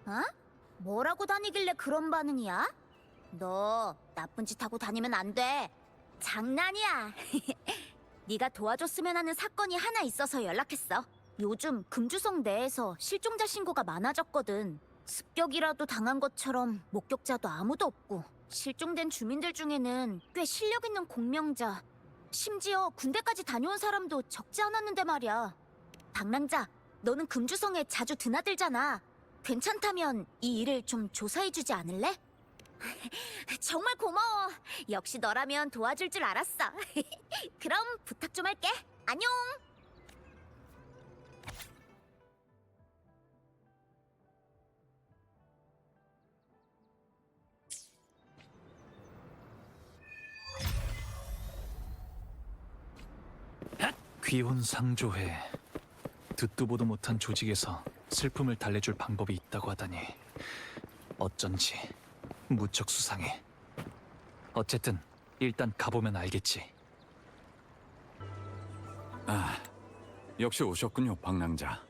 어? 뭐라고 다니길래 그런 반응이야? 너 나쁜 짓 하고 다니면 안 돼. 장난이야. 네가 도와줬으면 하는 사건이 하나 있어서 연락했어. 요즘 금주성 내에서 실종자 신고가 많아졌거든. 습격이라도 당한 것처럼 목격자도 아무도 없고 실종된 주민들 중에는 꽤 실력 있는 공명자, 심지어 군대까지 다녀온 사람도 적지 않았는데 말이야. 방랑자, 너는 금주성에 자주 드나들잖아. 괜찮다면 이 일을 좀 조사해주지 않을래? 정말 고마워. 역시 너라면 도와줄 줄 알았어. 그럼 부탁 좀 할게. 안녕. 귀혼상조회. 듣도 보도 못한 조직에서 슬픔을 달래줄 방법이 있다고 하다니 어쩐지 무척 수상해. 어쨌든 일단 가보면 알겠지. 역시 오셨군요, 방랑자.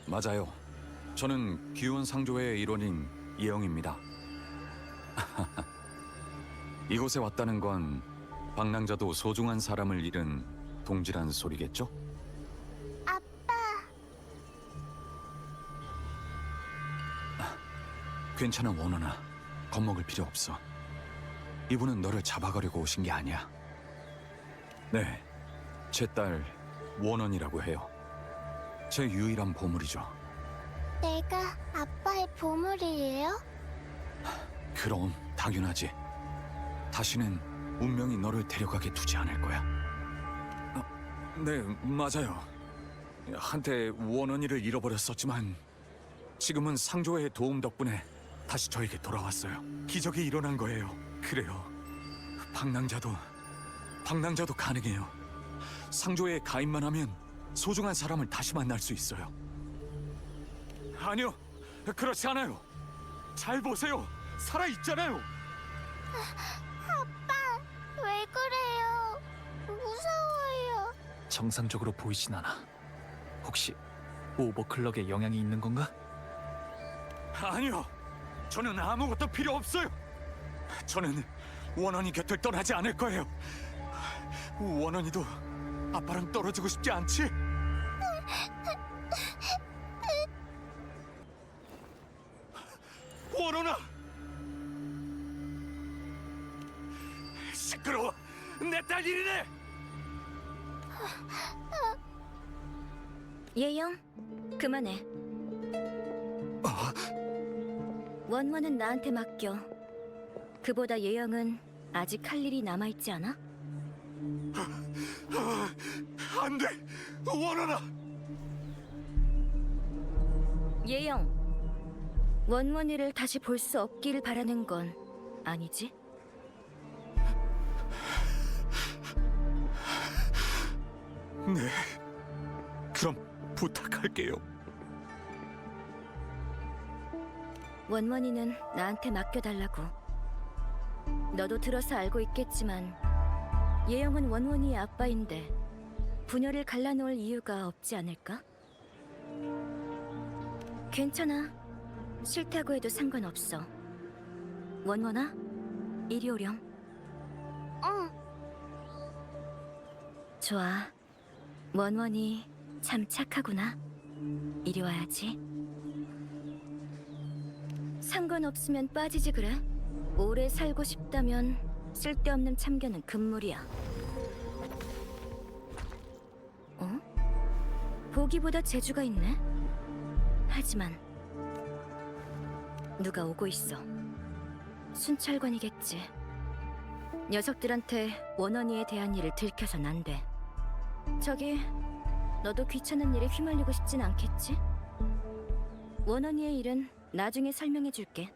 맞아요. 저는 귀혼상조회의 일원인 이영입니다. 이곳에 왔다는 건 방랑자도 소중한 사람을 잃은 동지란 소리겠죠? 괜찮아, 원원아. 겁먹을 필요 없어. 이분은 너를 잡아가려고 오신 게 아니야. 네, 제 딸 원원이라고 해요. 제 유일한 보물이죠. 내가 아빠의 보물이에요? 그럼 당연하지. 다시는 운명이 너를 데려가게 두지 않을 거야. 네, 맞아요. 한때 원원이를 잃어버렸었지만 지금은 상조회의 도움 덕분에 다시 저에게 돌아왔어요. 기적이 일어난 거예요. 그래요. 방랑자도 가능해요. 상조회에 가입만 하면 소중한 사람을 다시 만날 수 있어요. 아니요, 그렇지 않아요. 잘 보세요. 살아있잖아요. 왜 그래요? 무서워요. 정상적으로 보이진 않아. 혹시 오버클럭에 영향이 있는 건가? 아니요, 저는 아무것도 필요 없어요. 저는 원원이 곁을 떠나지 않을 거예요. 원원이도 아빠랑 떨어지고 싶지 않지? 원원아! 시끄러워! 내 딸 일이네! 예영, 그만해. 원원은 나한테 맡겨. 그보다 예영은 아직 할 일이 남아있지 않아? 안 돼! 원원아! 예영, 원원이를 다시 볼 수 없기를 바라는 건 아니지? 네, 그럼 부탁할게요. 원원이는 나한테 맡겨달라고. 너도 들어서 알고 있겠지만 예영은 원원이의 아빠인데 부녀를 갈라놓을 이유가 없지 않을까? 괜찮아. 싫다고 해도 상관없어. 원원아, 이리 오렴. 응. 좋아. 원원이 참 착하구나. 이리 와야지. 상관없으면 빠지지 그래. 오래 살고 싶다면 쓸데없는 참견은 금물이야. 어? 보기보다 재주가 있네. 하지만 누가 오고 있어. 순찰관이겠지. 녀석들한테 원원이에 대한 일을 들켜선 안 돼. 저기, 너도 귀찮은 일에 휘말리고 싶진 않겠지? 원원이의 일은 나중에 설명해 줄게.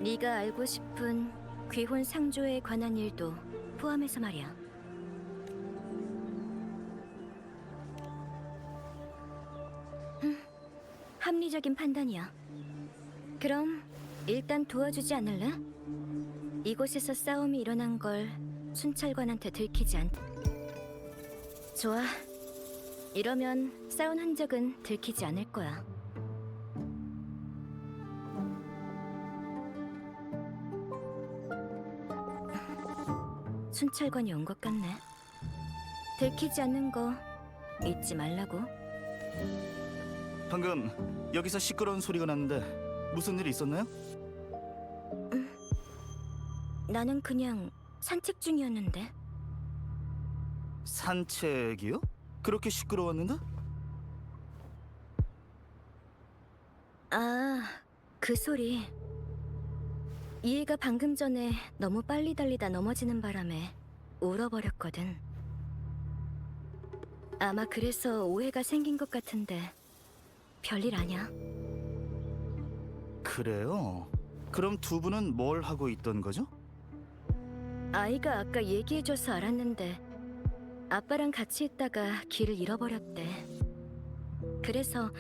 네가 알고 싶은 귀혼 상조에 관한 일도 포함해서 말이야. 합리적인 판단이야. 그럼 일단 도와주지 않을래? 이곳에서 싸움이 일어난 걸 순찰관한테 들키지 않... 좋아. 이러면 싸운 흔적은 들키지 않을 거야. 순찰관이 온 것 같네. 들키지 않는 거 잊지 말라고. 방금 여기서 시끄러운 소리가 났는데 무슨 일 있었나요? 나는 그냥 산책 중이었는데. 산책이요? 그렇게 시끄러웠는데? 아, 그 소리. 이해가 방금 전에 너무 빨리 달리다 넘어지는 바람에 울어버렸거든. 아마 그래서 오해가 생긴 것 같은데 별일 아냐? 그래요? 그럼 두 분은 뭘 하고 있던 거죠? 아이가 아까 얘기해줘서 알았는데 아빠랑 같이 있다가 길을 잃어버렸대. 그래서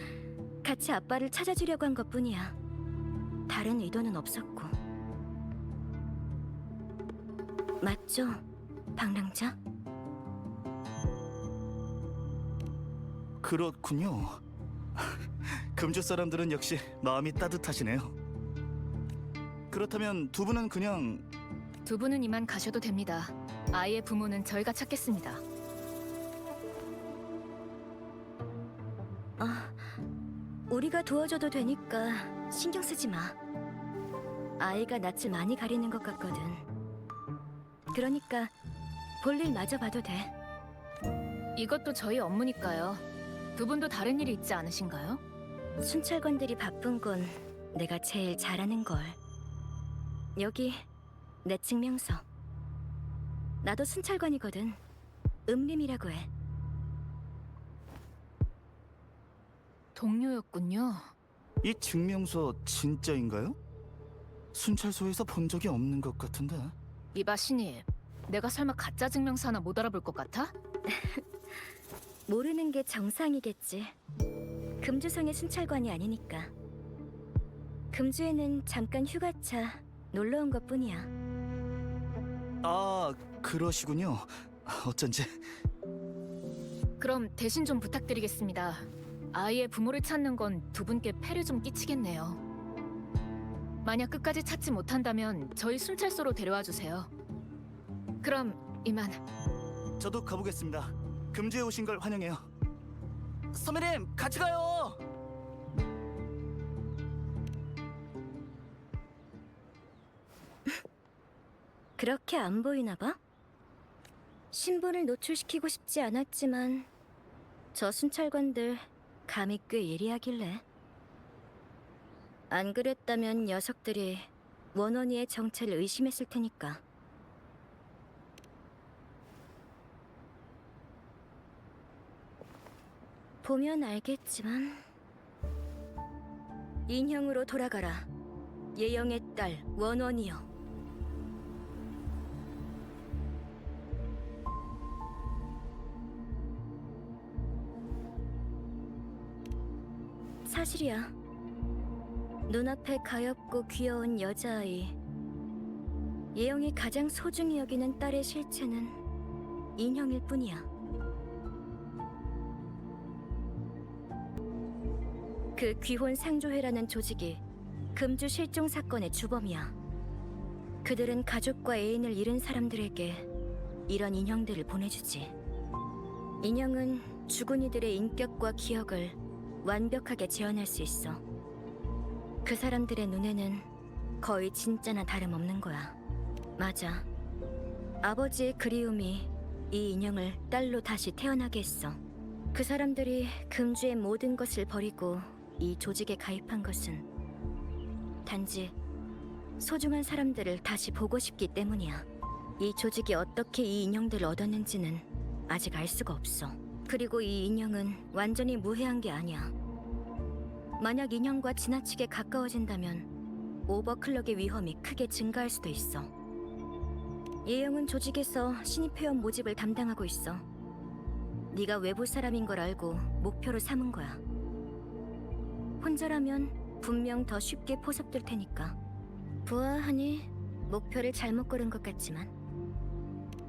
같이 아빠를 찾아주려고 한 것뿐이야. 다른 의도는 없었고. 맞죠, 방랑자? 그렇군요. 금주 사람들은 역시 마음이 따뜻하시네요. 그렇다면 두 분은 그냥 두 분은 이만 가셔도 됩니다. 아이의 부모는 저희가 찾겠습니다. 우리가 도와줘도 되니까 신경 쓰지 마. 아이가 낯을 많이 가리는 것 같거든. 그러니까 볼일 마저 봐도 돼. 이것도 저희 업무니까요. 두 분도 다른 일이 있지 않으신가요? 순찰관들이 바쁜 건 내가 제일 잘하는 걸. 여기 내 증명서. 나도 순찰관이거든. 음림이라고 해. 동료였군요. 이 증명서 진짜인가요? 순찰소에서 본 적이 없는 것 같은데. 이봐 신입, 내가 설마 가짜 증명서 하나 못 알아볼 것 같아? 모르는 게 정상이겠지. 금주성의 순찰관이 아니니까. 금주에는 잠깐 휴가차 놀러 온 것뿐이야. 아, 그러시군요. 어쩐지. 그럼 대신 좀 부탁드리겠습니다. 아이의 부모를 찾는 건 두 분께 폐를 좀 끼치겠네요. 만약 끝까지 찾지 못한다면 저희 순찰소로 데려와 주세요. 그럼 이만. 저도 가보겠습니다. 금주에 오신 걸 환영해요. 선배님, 같이 가요. 그렇게 안 보이나 봐? 신분을 노출시키고 싶지 않았지만 저 순찰관들 감이 꽤 예리하길래. 안 그랬다면 녀석들이 원원이의 정체를 의심했을 테니까. 보면 알겠지만 인형으로 돌아가라. 예영의 딸 원원이여. 사실이야. 눈앞에 가엾고 귀여운 여자아이. 예영이 가장 소중히 여기는 딸의 실체는 인형일 뿐이야. 그 귀혼 상조회라는 조직이 금주 실종 사건의 주범이야. 그들은 가족과 애인을 잃은 사람들에게 이런 인형들을 보내주지. 인형은 죽은 이들의 인격과 기억을 완벽하게 재현할 수 있어. 그 사람들의 눈에는 거의 진짜나 다름없는 거야. 맞아. 아버지의 그리움이 이 인형을 딸로 다시 태어나게 했어. 그 사람들이 금주의 모든 것을 버리고 이 조직에 가입한 것은 단지 소중한 사람들을 다시 보고 싶기 때문이야. 이 조직이 어떻게 이 인형들을 얻었는지는 아직 알 수가 없어. 그리고 이 인형은 완전히 무해한 게 아니야. 만약 인형과 지나치게 가까워진다면 오버클럭의 위험이 크게 증가할 수도 있어. 예영은 조직에서 신입 회원 모집을 담당하고 있어. 네가 외부 사람인 걸 알고 목표로 삼은 거야. 혼자라면 분명 더 쉽게 포섭될 테니까. 보아하니 목표를 잘못 고른 것 같지만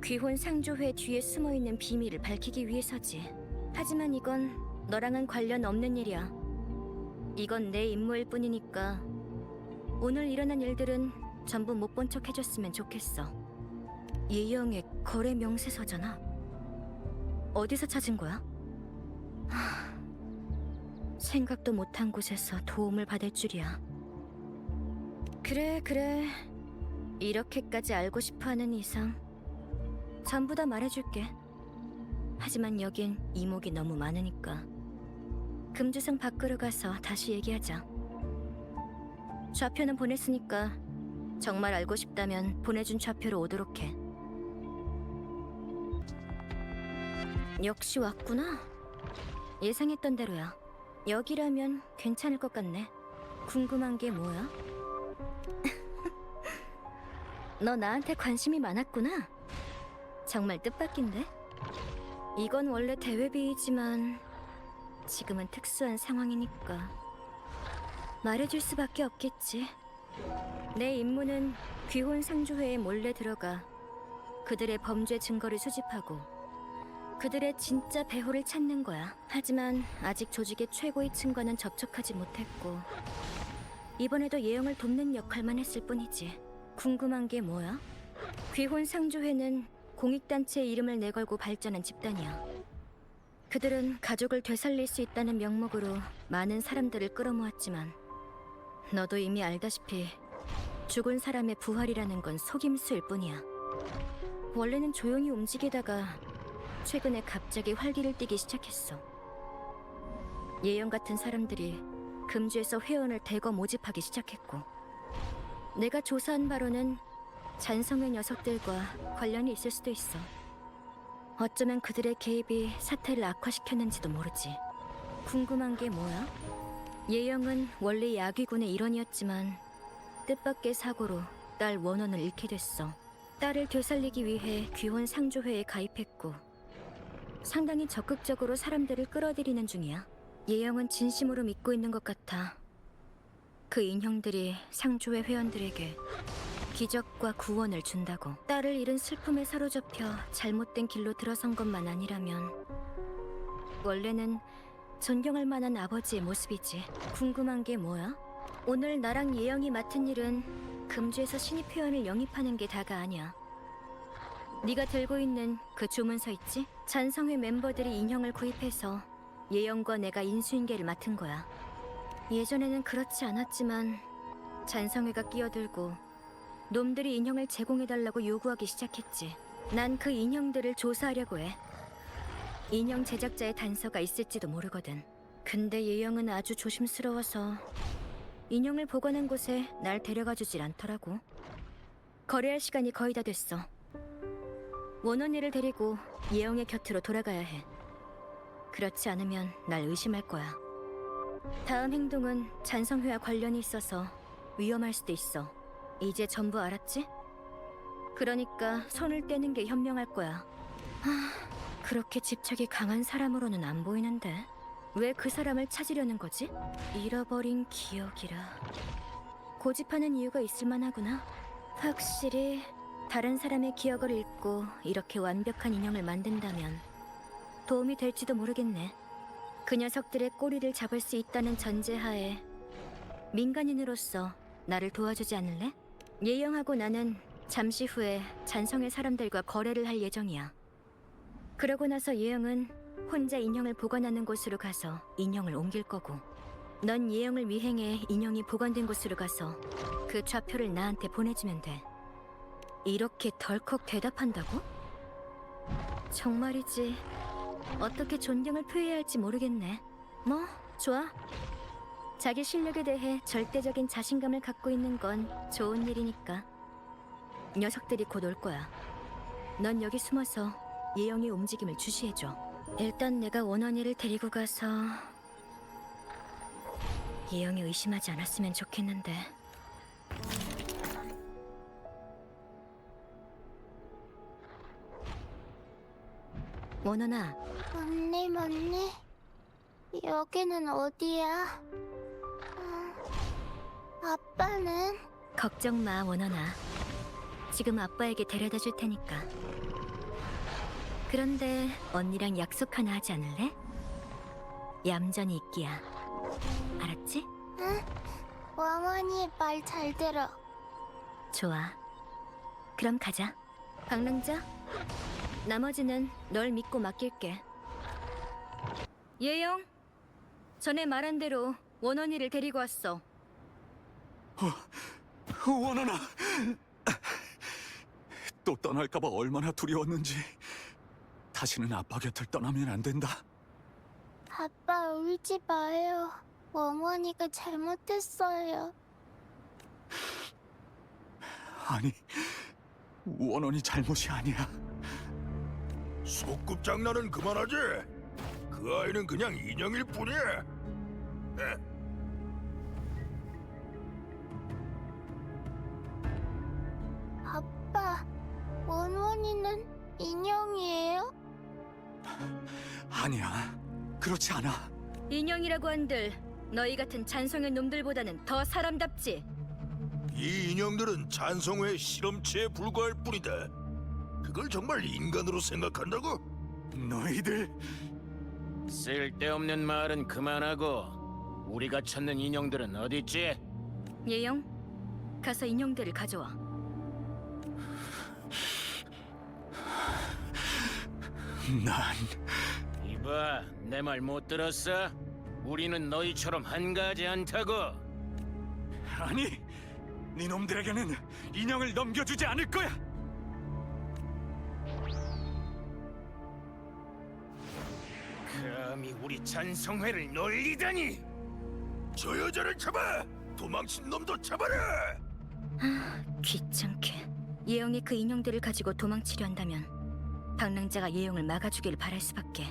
귀혼 상조회 뒤에 숨어있는 비밀을 밝히기 위해서지. 하지만 이건 너랑은 관련 없는 일이야. 이건 내 임무일 뿐이니까 오늘 일어난 일들은 전부 못 본 척 해줬으면 좋겠어. 예영의 거래 명세서잖아. 어디서 찾은 거야? 생각도 못한 곳에서 도움을 받을 줄이야. 그래. 이렇게까지 알고 싶어하는 이상 전부 다 말해줄게. 하지만 여긴 이목이 너무 많으니까 금주성 밖으로 가서 다시 얘기하자. 좌표는 보냈으니까 정말 알고 싶다면 보내준 좌표로 오도록 해. 역시 왔구나. 예상했던 대로야. 여기라면 괜찮을 것 같네. 궁금한 게 뭐야? 너 나한테 관심이 많았구나. 정말 뜻밖인데? 이건 원래 대회비이지만 지금은 특수한 상황이니까 말해줄 수밖에 없겠지. 내 임무는 귀혼 상조회에 몰래 들어가 그들의 범죄 증거를 수집하고 그들의 진짜 배후를 찾는 거야. 하지만 아직 조직의 최고위층과는 접촉하지 못했고 이번에도 예영을 돕는 역할만 했을 뿐이지. 궁금한 게 뭐야? 귀혼 상조회는 공익단체의 이름을 내걸고 발전한 집단이야. 그들은 가족을 되살릴 수 있다는 명목으로 많은 사람들을 끌어모았지만 너도 이미 알다시피 죽은 사람의 부활이라는 건 속임수일 뿐이야. 원래는 조용히 움직이다가 최근에 갑자기 활기를 띠기 시작했어. 예영 같은 사람들이 금주에서 회원을 대거 모집하기 시작했고 내가 조사한 바로는 잔성의 녀석들과 관련이 있을 수도 있어. 어쩌면 그들의 개입이 사태를 악화시켰는지도 모르지. 궁금한 게 뭐야? 예영은 원래 야귀군의 일원이었지만 뜻밖의 사고로 딸 원원을 잃게 됐어. 딸을 되살리기 위해 귀혼 상조회에 가입했고 상당히 적극적으로 사람들을 끌어들이는 중이야. 예영은 진심으로 믿고 있는 것 같아. 그 인형들이 상조회 회원들에게 기적과 구원을 준다고. 딸을 잃은 슬픔에 사로잡혀 잘못된 길로 들어선 것만 아니라면 원래는 존경할 만한 아버지의 모습이지. 궁금한 게 뭐야? 오늘 나랑 예영이 맡은 일은 금주에서 신입 회원을 영입하는 게 다가 아니야. 네가 들고 있는 그 주문서 있지? 잔성회 멤버들이 인형을 구입해서 예영과 내가 인수인계를 맡은 거야. 예전에는 그렇지 않았지만 잔성회가 끼어들고 놈들이 인형을 제공해달라고 요구하기 시작했지. 난 그 인형들을 조사하려고 해. 인형 제작자의 단서가 있을지도 모르거든. 근데 예영은 아주 조심스러워서 인형을 보관한 곳에 날 데려가 주질 않더라고. 거래할 시간이 거의 다 됐어. 원원이를 데리고 예영의 곁으로 돌아가야 해. 그렇지 않으면 날 의심할 거야. 다음 행동은 잔성회와 관련이 있어서 위험할 수도 있어. 이제 전부 알았지? 그러니까 손을 떼는 게 현명할 거야. 그렇게 집착이 강한 사람으로는 안 보이는데 왜 그 사람을 찾으려는 거지? 잃어버린 기억이라. 고집하는 이유가 있을 만하구나. 확실히 다른 사람의 기억을 읽고 이렇게 완벽한 인형을 만든다면 도움이 될지도 모르겠네. 그 녀석들의 꼬리를 잡을 수 있다는 전제하에 민간인으로서 나를 도와주지 않을래? 예영하고 나는 잠시 후에 잔성의 사람들과 거래를 할 예정이야. 그러고 나서 예영은 혼자 인형을 보관하는 곳으로 가서 인형을 옮길 거고 넌 예영을 미행해 인형이 보관된 곳으로 가서 그 좌표를 나한테 보내주면 돼. 이렇게 덜컥 대답한다고? 정말이지 어떻게 존경을 표해야 할지 모르겠네. 뭐 좋아. 자기 실력에 대해 절대적인 자신감을 갖고 있는 건 좋은 일이니까. 녀석들이 곧 올 거야. 넌 여기 숨어서 예영의 움직임을 주시해줘. 일단 내가 원원이를 데리고 가서 예영이 의심하지 않았으면 좋겠는데. 원원아. 언니. 여기는 어디야? 아빠는? 걱정 마, 원원아. 지금 아빠에게 데려다 줄 테니까. 그런데 언니랑 약속 하나 하지 않을래? 얌전히 있기야. 알았지? 왕원이 말 잘 들어. 좋아. 그럼 가자. 방랑자, 나머지는 널 믿고 맡길게. 예영, 전에 말한 대로 원원이를 데리고 왔어. 원원아, 또 떠날까봐 얼마나 두려웠는지. 다시는 아빠 곁을 떠나면 안 된다. 아빠 울지 마요. 어머니가 잘못했어요. 아니, 원원이 잘못이 아니야. 소꿉장난은 그만하지. 그 아이는 그냥 인형일 뿐이야. 아빠, 원원이는 인형이에요? 아니야, 그렇지 않아. 인형이라고 한들 너희 같은 잔송의 놈들보다는 더 사람답지. 이 인형들은 찬성회의 실험체에 불과할 뿐이다. 그걸 정말 인간으로 생각한다고? 너희들 쓸데없는 말은 그만하고 우리가 찾는 인형들은 어딨지? 예영, 가서 인형들을 가져와. 난 이봐, 내 말 못 들었어? 우리는 너희처럼 한가하지 않다고. 아니, 네 놈들에게는 인형을 넘겨주지 않을 거야. 감히 우리 찬성회를 놀리다니! 저 여자를 잡아! 도망친 놈도 잡아라! 귀찮게. 예영이 그 인형들을 가지고 도망치려 한다면 방랑자가 예영을 막아주길 바랄 수밖에.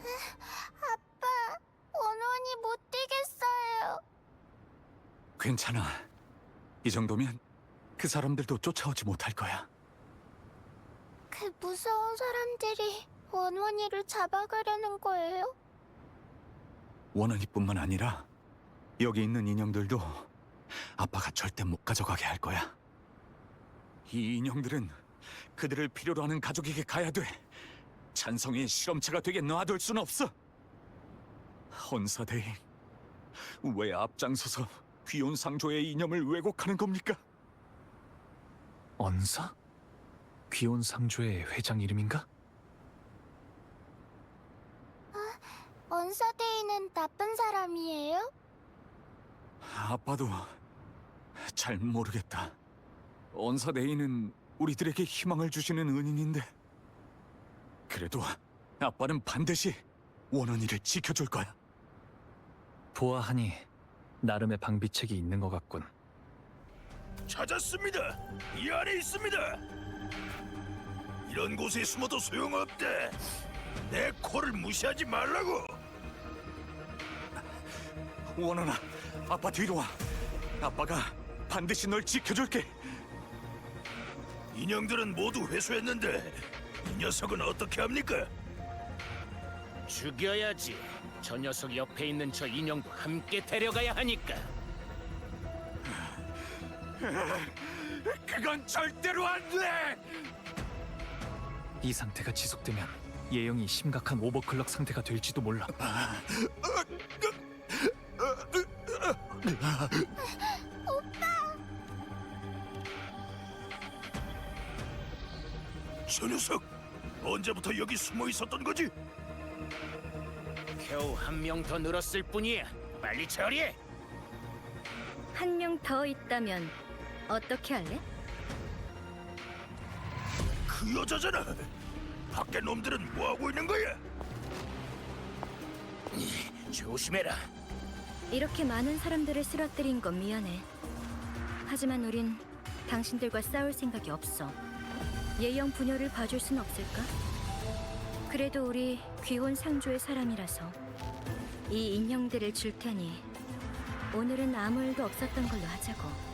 아빠, 원원이 못 뛰겠어요. 괜찮아. 이 정도면 그 사람들도 쫓아오지 못할 거야. 그 무서운 사람들이 원원이를 잡아가려는 거예요? 원원이뿐만 아니라 여기 있는 인형들도 아빠가 절대 못 가져가게 할 거야. 이 인형들은 그들을 필요로 하는 가족에게 가야 돼. 찬성의 실험체가 되게 놔둘 순 없어. 헌사대인, 왜 앞장서서 귀온 상조의 이념을 왜곡하는 겁니까? 언사? 귀온 상조의 회장 이름인가? 언사대인은 나쁜 사람이에요? 아빠도 잘 모르겠다. 언사대인은 우리들에게 희망을 주시는 은인인데, 그래도 아빠는 반드시 원원이를 지켜줄 거야. 보아하니 나름의 방비책이 있는 것 같군. 찾았습니다. 이 안에 있습니다. 이런 곳에 숨어도 소용없다. 내 코를 무시하지 말라고. 원원아, 아빠 뒤로 와. 아빠가 반드시 널 지켜줄게. 인형들은 모두 회수했는데 이 녀석은 어떻게 합니까? 죽여야지. 저 녀석 옆에 있는 저 인형도 함께 데려가야 하니까. 그건 절대로 안 돼! 이 상태가 지속되면 예영이 심각한 오버클럭 상태가 될지도 몰라. 저 녀석 언제부터 여기 숨어 있었던 거지? 겨우 한 명 더 늘었을 뿐이야. 빨리 처리해. 한 명 더 있다면 어떻게 할래? 그 여자잖아. 밖에 놈들은 뭐 하고 있는 거야? 조심해라. 이렇게 많은 사람들을 쓰러뜨린 건 미안해. 하지만 우린 당신들과 싸울 생각이 없어. 예영 부녀를 봐줄 순 없을까? 그래도 우리 귀혼 상조의 사람이라서 이 인형들을 줄 테니 오늘은 아무 일도 없었던 걸로 하자고.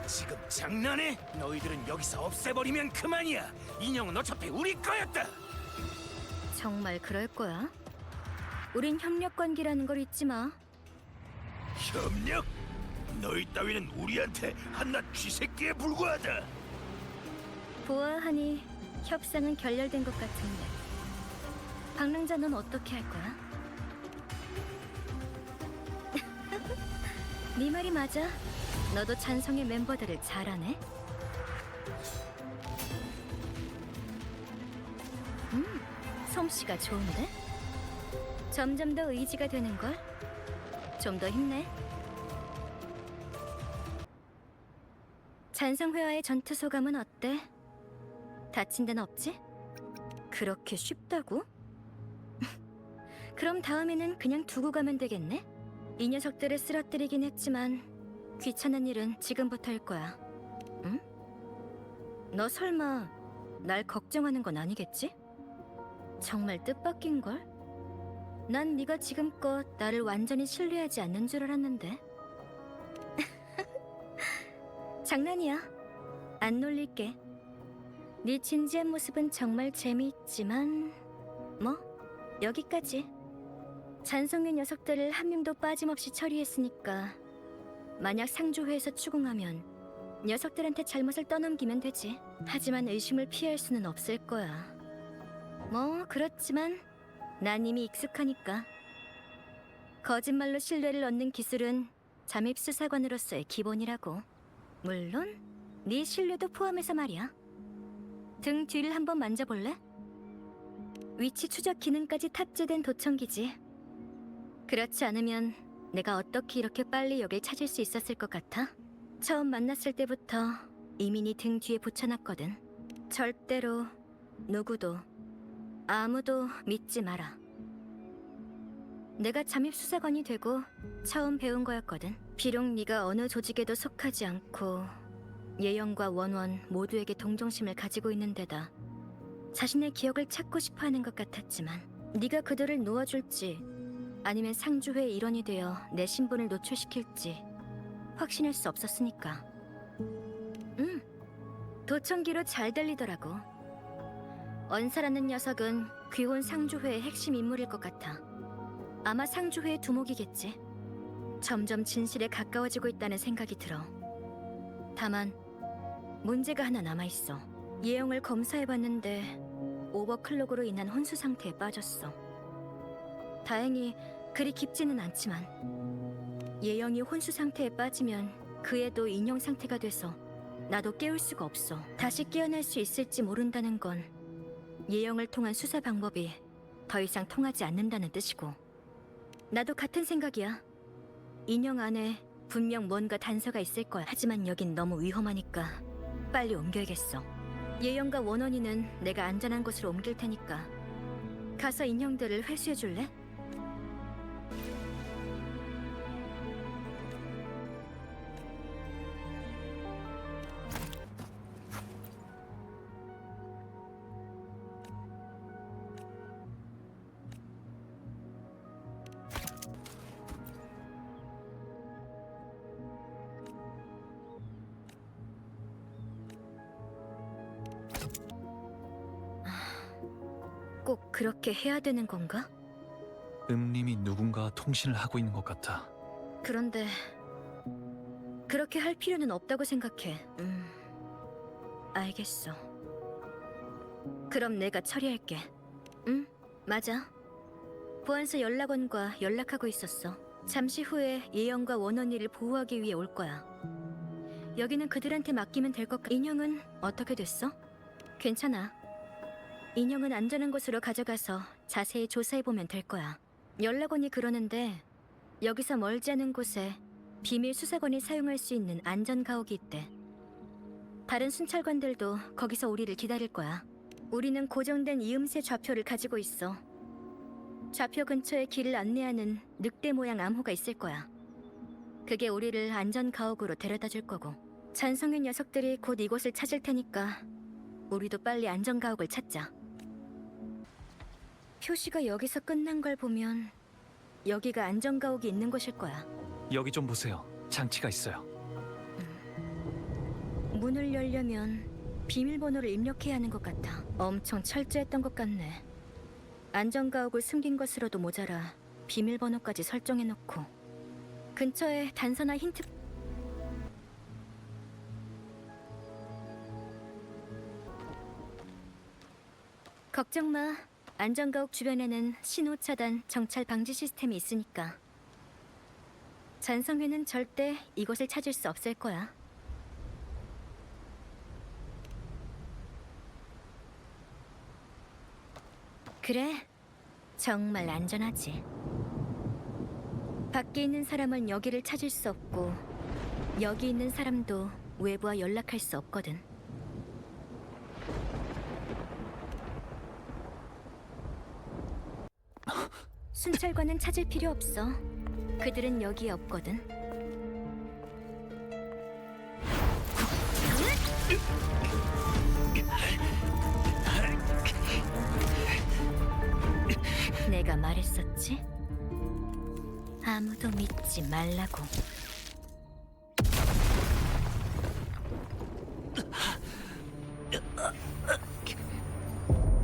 지금 장난해? 너희들은 여기서 없애버리면 그만이야. 인형은 어차피 우리 거였다. 정말 그럴 거야? 우린 협력 관계라는 걸 잊지 마. 협력? 너희 따위는 우리한테 한낱 쥐새끼에 불과하다. 보아하니 협상은 결렬된 것 같은데. 방랑자 넌 어떻게 할 거야? 네 말이 맞아. 너도 찬성의 멤버들을 잘 아네. 솜씨가 좋은데? 점점 더 의지가 되는걸? 좀 더 힘내. 잔성회와의 전투 소감은 어때? 다친 데는 없지? 그렇게 쉽다고? 그럼 다음에는 그냥 두고 가면 되겠네? 이 녀석들을 쓰러뜨리긴 했지만 귀찮은 일은 지금부터일 거야. 응? 너 설마 날 걱정하는 건 아니겠지? 정말 뜻밖인걸? 난 네가 지금껏 나를 완전히 신뢰하지 않는 줄 알았는데. 장난이야. 안 놀릴게. 네 진지한 모습은 정말 재미있지만 뭐 여기까지. 잔성의 녀석들을 한 명도 빠짐없이 처리했으니까 만약 상조회에서 추궁하면 녀석들한테 잘못을 떠넘기면 되지. 하지만 의심을 피할 수는 없을 거야. 뭐 그렇지만 난 이미 익숙하니까. 거짓말로 신뢰를 얻는 기술은 잠입 수사관으로서의 기본이라고. 물론 네 신뢰도 포함해서 말이야. 등 뒤를 한번 만져볼래? 위치 추적 기능까지 탑재된 도청기지. 그렇지 않으면 내가 어떻게 이렇게 빨리 여길 찾을 수 있었을 것 같아? 처음 만났을 때부터 이미 네 등 뒤에 붙여놨거든. 절대로 누구도 아무도 믿지 마라. 내가 잠입 수사관이 되고 처음 배운 거였거든. 비록 네가 어느 조직에도 속하지 않고 예영과 원원 모두에게 동정심을 가지고 있는 데다 자신의 기억을 찾고 싶어하는 것 같았지만 네가 그들을 놓아줄지 아니면 상주회의 일원이 되어 내 신분을 노출시킬지 확신할 수 없었으니까. 도청기로 잘 들리더라고. 언사라는 녀석은 귀혼 상주회의 핵심 인물일 것 같아. 아마 상주회의 두목이겠지. 점점 진실에 가까워지고 있다는 생각이 들어. 다만 문제가 하나 남아있어. 예영을 검사해봤는데 오버클럭으로 인한 혼수 상태에 빠졌어. 다행히 그리 깊지는 않지만 예영이 혼수 상태에 빠지면 그 애도 인형 상태가 돼서 나도 깨울 수가 없어. 다시 깨어날 수 있을지 모른다는 건 예영을 통한 수사 방법이 더 이상 통하지 않는다는 뜻이고. 나도 같은 생각이야. 인형 안에 분명 뭔가 단서가 있을 거야. 하지만 여긴 너무 위험하니까 빨리 옮겨야겠어. 예영과 원원이는 내가 안전한 곳으로 옮길 테니까 가서 인형들을 회수해 줄래? 꼭 그렇게 해야 되는 건가? 음림이 누군가와 통신을 하고 있는 것 같아. 그런데 그렇게 할 필요는 없다고 생각해. 알겠어. 그럼 내가 처리할게. 맞아. 보안소 연락원과 연락하고 있었어. 잠시 후에 예영과 원원이를 보호하기 위해 올 거야. 여기는 그들한테 맡기면 될 것 같아. 인형은 어떻게 됐어? 괜찮아. 인형은 안전한 곳으로 가져가서 자세히 조사해보면 될 거야. 연락원이 그러는데 여기서 멀지 않은 곳에 비밀 수사관이 사용할 수 있는 안전 가옥이 있대. 다른 순찰관들도 거기서 우리를 기다릴 거야. 우리는 고정된 이음새 좌표를 가지고 있어. 좌표 근처에 길을 안내하는 늑대 모양 암호가 있을 거야. 그게 우리를 안전 가옥으로 데려다 줄 거고. 잔성의 녀석들이 곧 이곳을 찾을 테니까 우리도 빨리 안전 가옥을 찾자. 표시가 여기서 끝난 걸 보면 여기가 안전 가옥이 있는 곳일 거야. 여기 좀 보세요. 장치가 있어요. 문을 열려면 비밀번호를 입력해야 하는 것 같아. 엄청 철저했던 것 같네. 안전가옥을 숨긴 것으로도 모자라 비밀번호까지 설정해놓고. 근처에 단서나 힌트... 걱정 마. 안전가옥 주변에는 신호 차단, 정찰 방지 시스템이 있으니까. 잔성회는 절대 이곳을 찾을 수 없을 거야. 그래, 정말 안전하지. 밖에 있는 사람은 여기를 찾을 수 없고 여기 있는 사람도 외부와 연락할 수 없거든. 순찰관은 찾을 필요 없어. 그들은 여기에 없거든. 내가 말했었지? 아무도 믿지 말라고.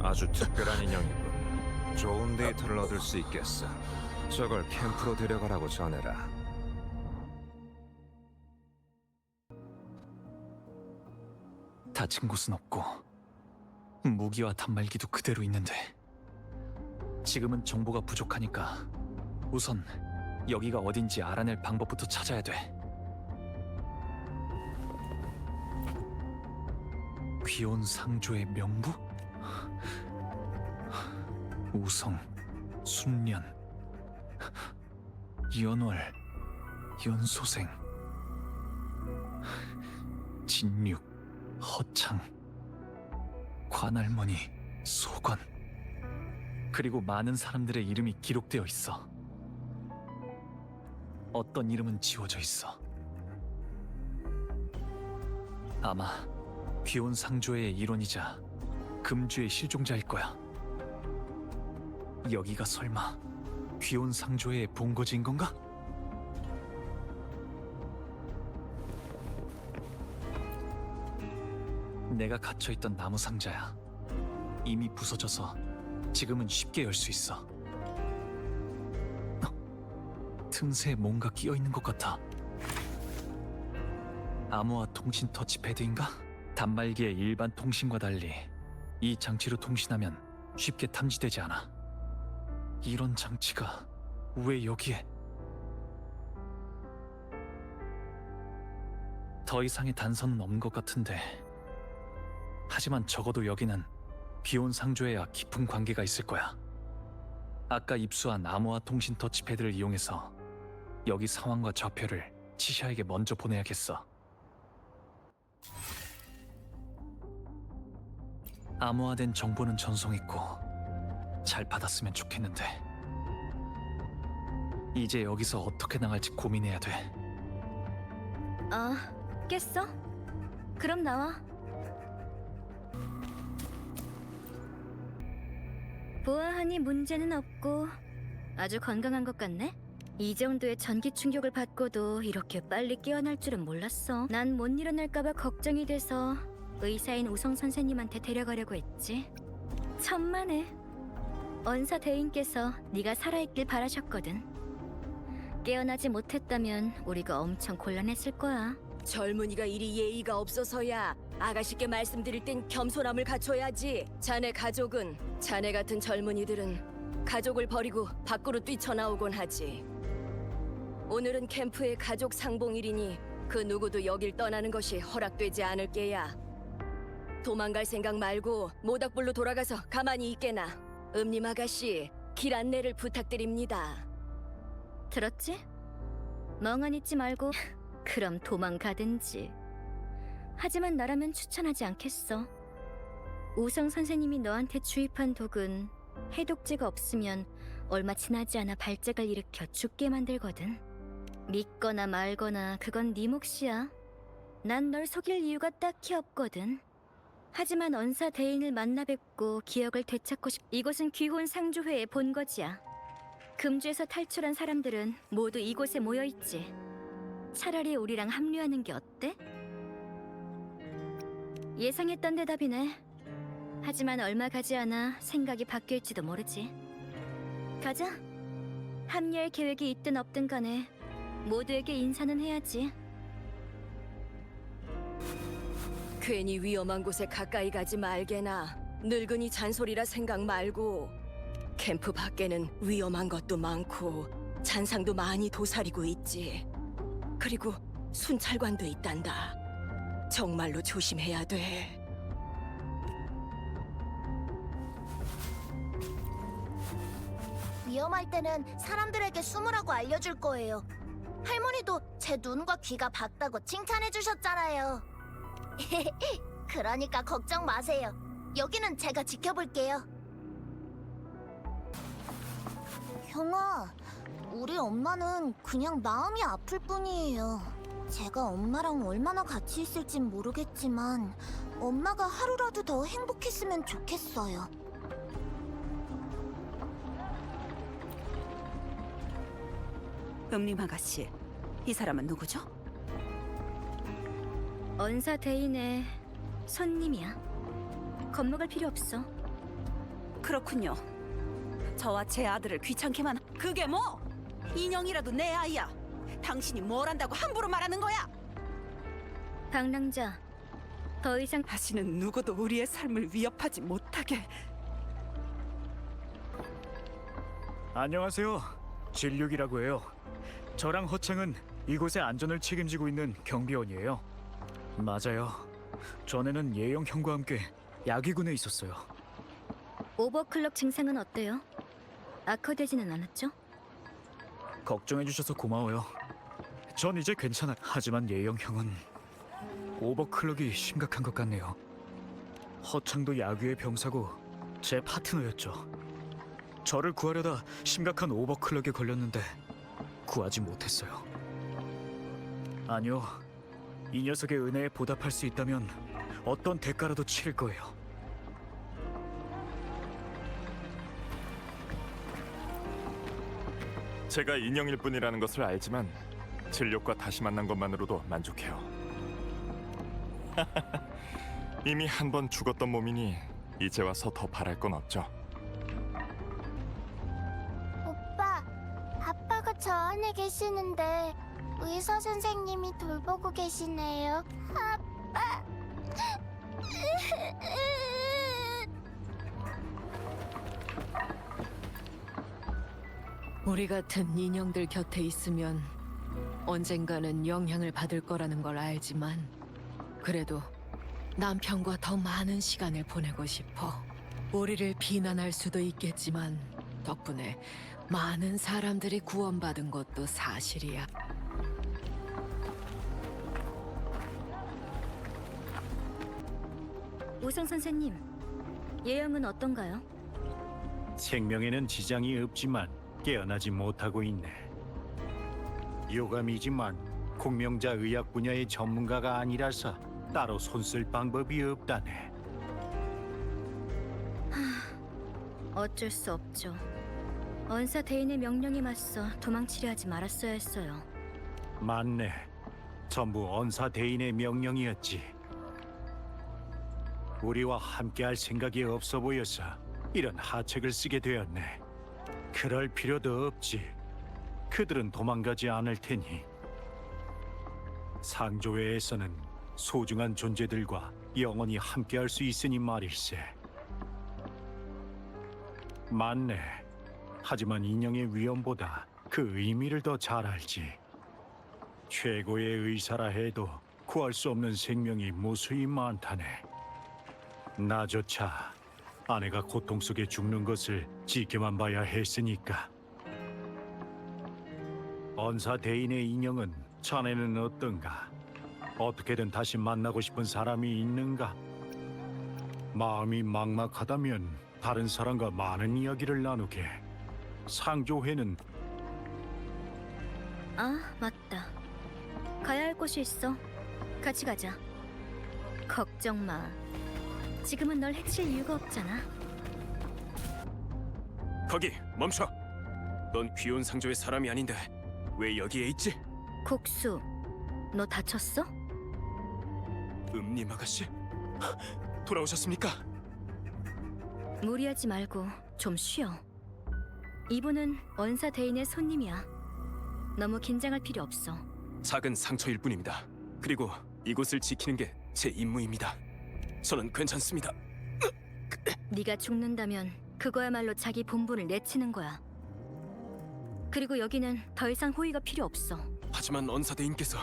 아주 특별한 인형이군. 좋은 데이터를 얻을 수 있겠어. 저걸 캠프로 데려가라고 전해라. 다친 곳은 없고 무기와 단말기도 그대로 있는데 지금은 정보가 부족하니까 우선 여기가 어딘지 알아낼 방법부터 찾아야 돼. 귀온 상조의 명부? 우성, 순련, 연월, 연소생, 진육, 허창, 관할머니, 소관, 그리고 많은 사람들의 이름이 기록되어 있어. 어떤 이름은 지워져 있어. 아마 귀온 상조의 일원이자 금주의 실종자일 거야. 여기가 설마 귀온 상조의 본거지인 건가? 내가 갇혀있던 나무 상자야. 이미 부서져서 지금은 쉽게 열 수 있어. 틈새에 뭔가 끼어있는 것 같아. 암호화 통신 터치패드인가? 단말기의 일반 통신과 달리 이 장치로 통신하면 쉽게 탐지되지 않아. 이런 장치가 왜 여기에? 더 이상의 단서는 없는 것 같은데, 하지만 적어도 여기는 귀온 상조에야 깊은 관계가 있을 거야. 아까 입수한 암호화 통신 터치패드를 이용해서 여기 상황과 좌표를 치샤에게 먼저 보내야겠어. 암호화된 정보는 전송했고 잘 받았으면 좋겠는데 이제 여기서 어떻게 나갈지 고민해야 돼. 깼어? 그럼 나와. 보아하니 문제는 없고 아주 건강한 것 같네? 이 정도의 전기 충격을 받고도 이렇게 빨리 깨어날 줄은 몰랐어. 난 못 일어날까봐 걱정이 돼서 의사인 우성 선생님한테 데려가려고 했지. 천만에 언사 대인께서 네가 살아있길 바라셨거든. 깨어나지 못했다면 우리가 엄청 곤란했을 거야. 젊은이가 이리 예의가 없어서야. 아가씨께 말씀드릴 땐 겸손함을 갖춰야지. 자네 가족은, 자네 같은 젊은이들은 가족을 버리고 밖으로 뛰쳐나오곤 하지. 오늘은 캠프의 가족 상봉일이니 그 누구도 여길 떠나는 것이 허락되지 않을 게야. 도망갈 생각 말고 모닥불로 돌아가서 가만히 있게나. 음님 아가씨, 길 안내를 부탁드립니다. 들었지? 멍하니 있지 말고 그럼 도망가든지. 하지만 나라면 추천하지 않겠어. 우성 선생님이 너한테 주입한 독은 해독제가 없으면 얼마 지나지 않아 발작을 일으켜 죽게 만들거든. 믿거나 말거나 그건 네 몫이야. 난 널 속일 이유가 딱히 없거든. 하지만 언사 대인을 만나 뵙고 기억을 되찾고 이곳은 귀혼 상조회의 본거지야. 금주에서 탈출한 사람들은 모두 이곳에 모여있지. 차라리 우리랑 합류하는 게 어때? 예상했던 대답이네. 하지만 얼마 가지 않아 생각이 바뀔지도 모르지. 가자. 합류할 계획이 있든 없든 간에 모두에게 인사는 해야지. 괜히 위험한 곳에 가까이 가지 말게나. 늙은이 잔소리라 생각 말고 캠프 밖에는 위험한 것도 많고 잔상도 많이 도사리고 있지. 그리고 순찰관도 있단다. 정말로 조심해야 돼. 위험할 때는 사람들에게 숨으라고 알려줄 거예요. 할머니도 제 눈과 귀가 밝다고 칭찬해 주셨잖아요. 그러니까 걱정 마세요. 여기는 제가 지켜볼게요. 형아, 우리 엄마는 그냥 마음이 아플 뿐이에요. 제가 엄마랑 얼마나 같이 있을진 모르겠지만 엄마가 하루라도 더 행복했으면 좋겠어요. 음림 아가씨, 이 사람은 누구죠? 언사 대인의 손님이야. 겁먹을 필요 없어. 그렇군요. 저와 제 아들을 귀찮게만 그게 뭐? 인형이라도 내 아이야. 당신이 뭘 안다고 함부로 말하는 거야? 방랑자, 더 이상 다시는 누구도 우리의 삶을 위협하지 못하게. 안녕하세요. 진륙이라고 해요. 저랑 허창은 이곳의 안전을 책임지고 있는 경비원이에요. 맞아요. 전에는 예영 형과 함께 야기군에 있었어요. 오버클럭 증상은 어때요? 악화되지는 않았죠? 걱정해주셔서 고마워요. 전 이제 괜찮아. 하지만 예영 형은 오버클럭이 심각한 것 같네요. 허창도 야귀의 병사고 제 파트너였죠. 저를 구하려다 심각한 오버클럭에 걸렸는데 구하지 못했어요. 아니요. 이 녀석의 은혜에 보답할 수 있다면 어떤 대가라도 치를 거예요. 제가 인형일 뿐이라는 것을 알지만 진력과 다시 만난 것만으로도 만족해요. 이미 한 번 죽었던 몸이니 이제 와서 더 바랄 건 없죠. 오빠, 아빠가 저 안에 계시는데 의사 선생님이 돌보고 계시네요. 아빠. 우리 같은 인형들 곁에 있으면 언젠가는 영향을 받을 거라는 걸 알지만 그래도 남편과 더 많은 시간을 보내고 싶어. 우리를 비난할 수도 있겠지만 덕분에 많은 사람들이 구원받은 것도 사실이야. 우성 선생님, 예영은 어떤가요? 생명에는 지장이 없지만 깨어나지 못하고 있네. 유감이지만 공명자 의학 분야의 전문가가 아니라서 따로 손쓸 방법이 없다네. 어쩔 수 없죠. 언사 대인의 명령에 맞서 도망치려 하지 말았어야 했어요. 맞네. 전부 언사 대인의 명령이었지. 우리와 함께할 생각이 없어 보여서 이런 하책을 쓰게 되었네. 그럴 필요도 없지. 그들은 도망가지 않을 테니. 상조회에서는 소중한 존재들과 영원히 함께할 수 있으니 말일세. 맞네. 하지만 인형의 위험보다 그 의미를 더 잘 알지. 최고의 의사라 해도 구할 수 없는 생명이 무수히 많다네. 나조차 아내가 고통 속에 죽는 것을 지켜만 봐야 했으니까. 언사 대인의 인형은 자네는 어떤가? 어떻게든 다시 만나고 싶은 사람이 있는가? 마음이 막막하다면 다른 사람과 많은 이야기를 나누게. 상조회는 아, 맞다. 가야 할 곳이 있어. 같이 가자. 걱정 마. 지금은 널 해칠 이유가 없잖아. 거기 멈춰. 넌 귀온 상조의 사람이 아닌데 왜 여기에 있지? 국수, 너 다쳤어? 음림 아가씨? 돌아오셨습니까? 무리하지 말고 좀 쉬어. 이분은 언사 대인의 손님이야. 너무 긴장할 필요 없어. 작은 상처일 뿐입니다. 그리고 이곳을 지키는 게 제 임무입니다. 저는 괜찮습니다. 네가 죽는다면 그거야말로 자기 본분을 내치는 거야. 그리고 여기는 더 이상 호의가 필요 없어. 하지만 언사대인께서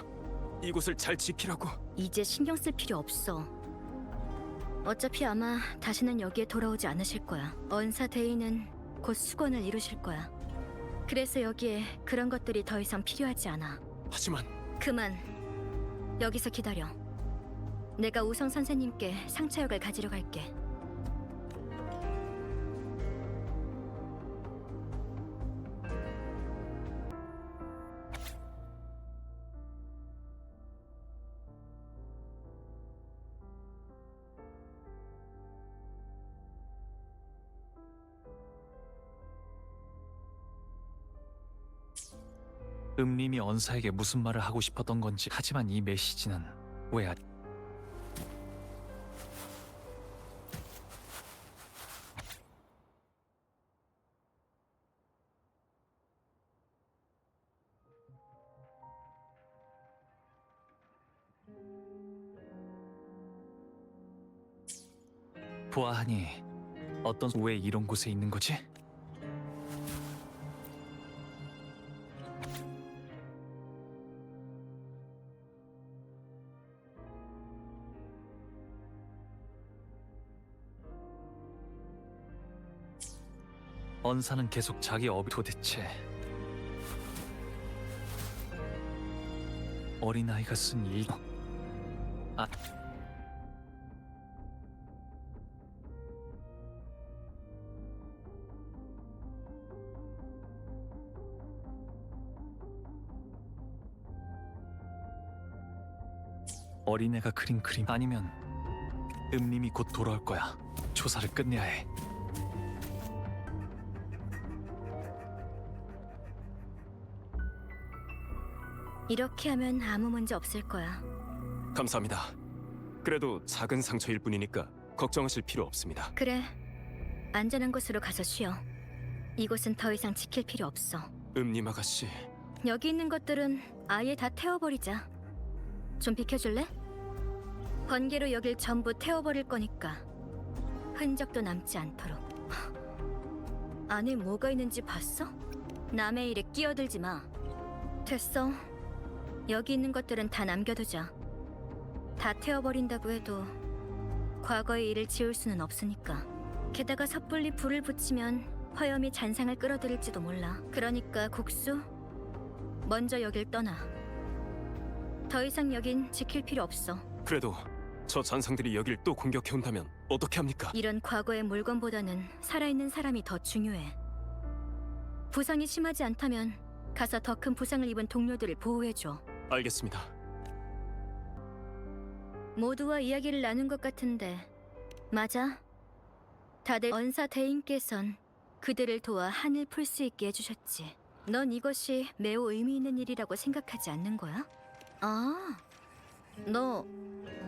이곳을 잘 지키라고. 이제 신경 쓸 필요 없어. 어차피 아마 다시는 여기에 돌아오지 않으실 거야. 언사 대인은 곧 수건을 이루실 거야. 그래서 여기에 그런 것들이 더 이상 필요하지 않아. 하지만 그만. 여기서 기다려. 내가 우성 선생님께 상처역을 가지러 갈게. 음림이 언사에게 무슨 말을 하고 싶었던 건지. 하지만 이 메시지는 왜 보아하니 왜 이런 곳에 있는 거지? 언사는 계속 자기 도대체 어린아이가 쓴 일... 어린애가 그린 그림 아니면 음림이 곧 돌아올 거야. 조사를 끝내야 해. 이렇게 하면 아무 문제 없을 거야. 감사합니다. 그래도 작은 상처일 뿐이니까 걱정하실 필요 없습니다. 그래. 안전한 곳으로 가서 쉬어. 이곳은 더 이상 지킬 필요 없어. 음림 아가씨, 여기 있는 것들은 아예 다 태워버리자. 좀 비켜줄래? 번개로 여길 전부 태워버릴 거니까 흔적도 남지 않도록. 안에 뭐가 있는지 봤어? 남의 일에 끼어들지 마. 됐어. 여기 있는 것들은 다 남겨두자. 다 태워버린다고 해도 과거의 일을 지울 수는 없으니까. 게다가 섣불리 불을 붙이면 화염이 잔상을 끌어들일지도 몰라. 그러니까 국수, 먼저 여길 떠나. 더 이상 여긴 지킬 필요 없어. 그래도 저 잔상들이 여길 또 공격해온다면 어떻게 합니까? 이런 과거의 물건보다는 살아있는 사람이 더 중요해. 부상이 심하지 않다면 가서 더 큰 부상을 입은 동료들을 보호해줘. 알겠습니다. 모두와 이야기를 나눈 것 같은데 맞아? 다들 언사 대인께선 그들을 도와 한을 풀 수 있게 해주셨지. 넌 이것이 매우 의미 있는 일이라고 생각하지 않는 거야? 아, 너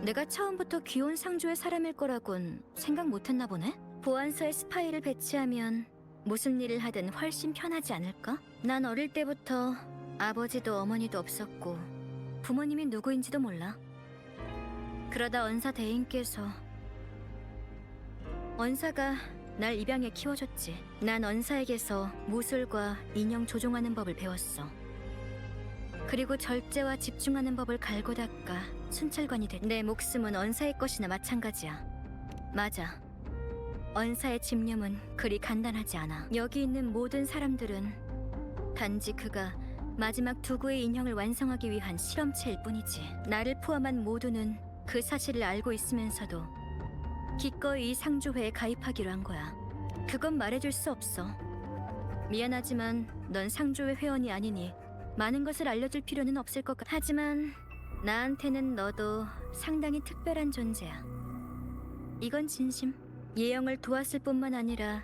내가 처음부터 귀온 상조의 사람일 거라곤 생각 못했나 보네? 보안서에 스파이를 배치하면 무슨 일을 하든 훨씬 편하지 않을까? 난 어릴 때부터 아버지도 어머니도 없었고 부모님이 누구인지도 몰라. 그러다 언사 대인께서 언사가 날 입양해 키워줬지. 난 언사에게서 무술과 인형 조종하는 법을 배웠어. 그리고 절제와 집중하는 법을 갈고 닦아 순찰관이 됐. 내 목숨은 언사의 것이나 마찬가지야. 맞아. 언사의 집념은 그리 간단하지 않아. 여기 있는 모든 사람들은 단지 그가 마지막 두구의 인형을 완성하기 위한 실험체일 뿐이지. 나를 포함한 모두는 그 사실을 알고 있으면서도 기꺼이 이 상조회에 가입하기로 한 거야. 그건 말해줄 수 없어. 미안하지만 넌 상조회 회원이 아니니 많은 것을 알려줄 필요는 없을 것 같아. 하지만 나한테는 너도 상당히 특별한 존재야. 이건 진심. 예영을 도왔을 뿐만 아니라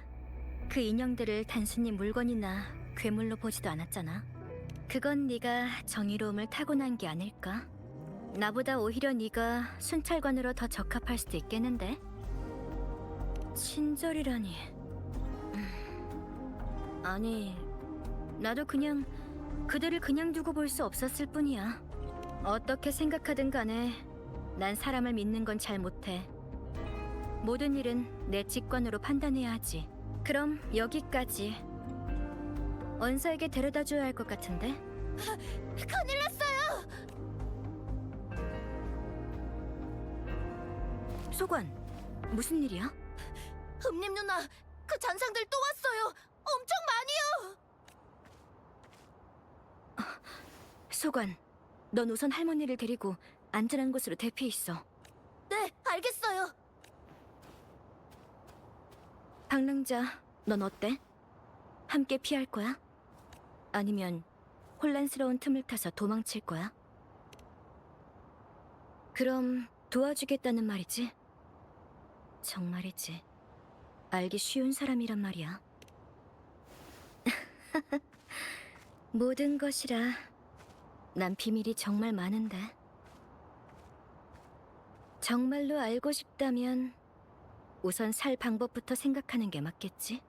그 인형들을 단순히 물건이나 괴물로 보지도 않았잖아. 그건 네가 정의로움을 타고난 게 아닐까? 나보다 오히려 네가 순찰관으로 더 적합할 수도 있겠는데? 친절이라니. 아니, 나도 그냥 그들을 그냥 두고 볼 수 없었을 뿐이야. 어떻게 생각하든 간에 난 사람을 믿는 건 잘 못해. 모든 일은 내 직관으로 판단해야 하지. 그럼 여기까지. 원사에게 데려다 줘야 할 것 같은데? 큰일 났어요! 소관, 무슨 일이야? 흠님 누나, 그 잔상들 또 왔어요! 엄청 많이요! 소관, 넌 우선 할머니를 데리고 안전한 곳으로 대피해 있어. 네, 알겠어요. 방랑자, 넌 어때? 함께 피할 거야? 아니면 혼란스러운 틈을 타서 도망칠 거야? 그럼 도와주겠다는 말이지? 정말이지. 알기 쉬운 사람이란 말이야. 모든 것이라 난 비밀이 정말 많은데. 정말로 알고 싶다면 우선 살 방법부터 생각하는 게 맞겠지?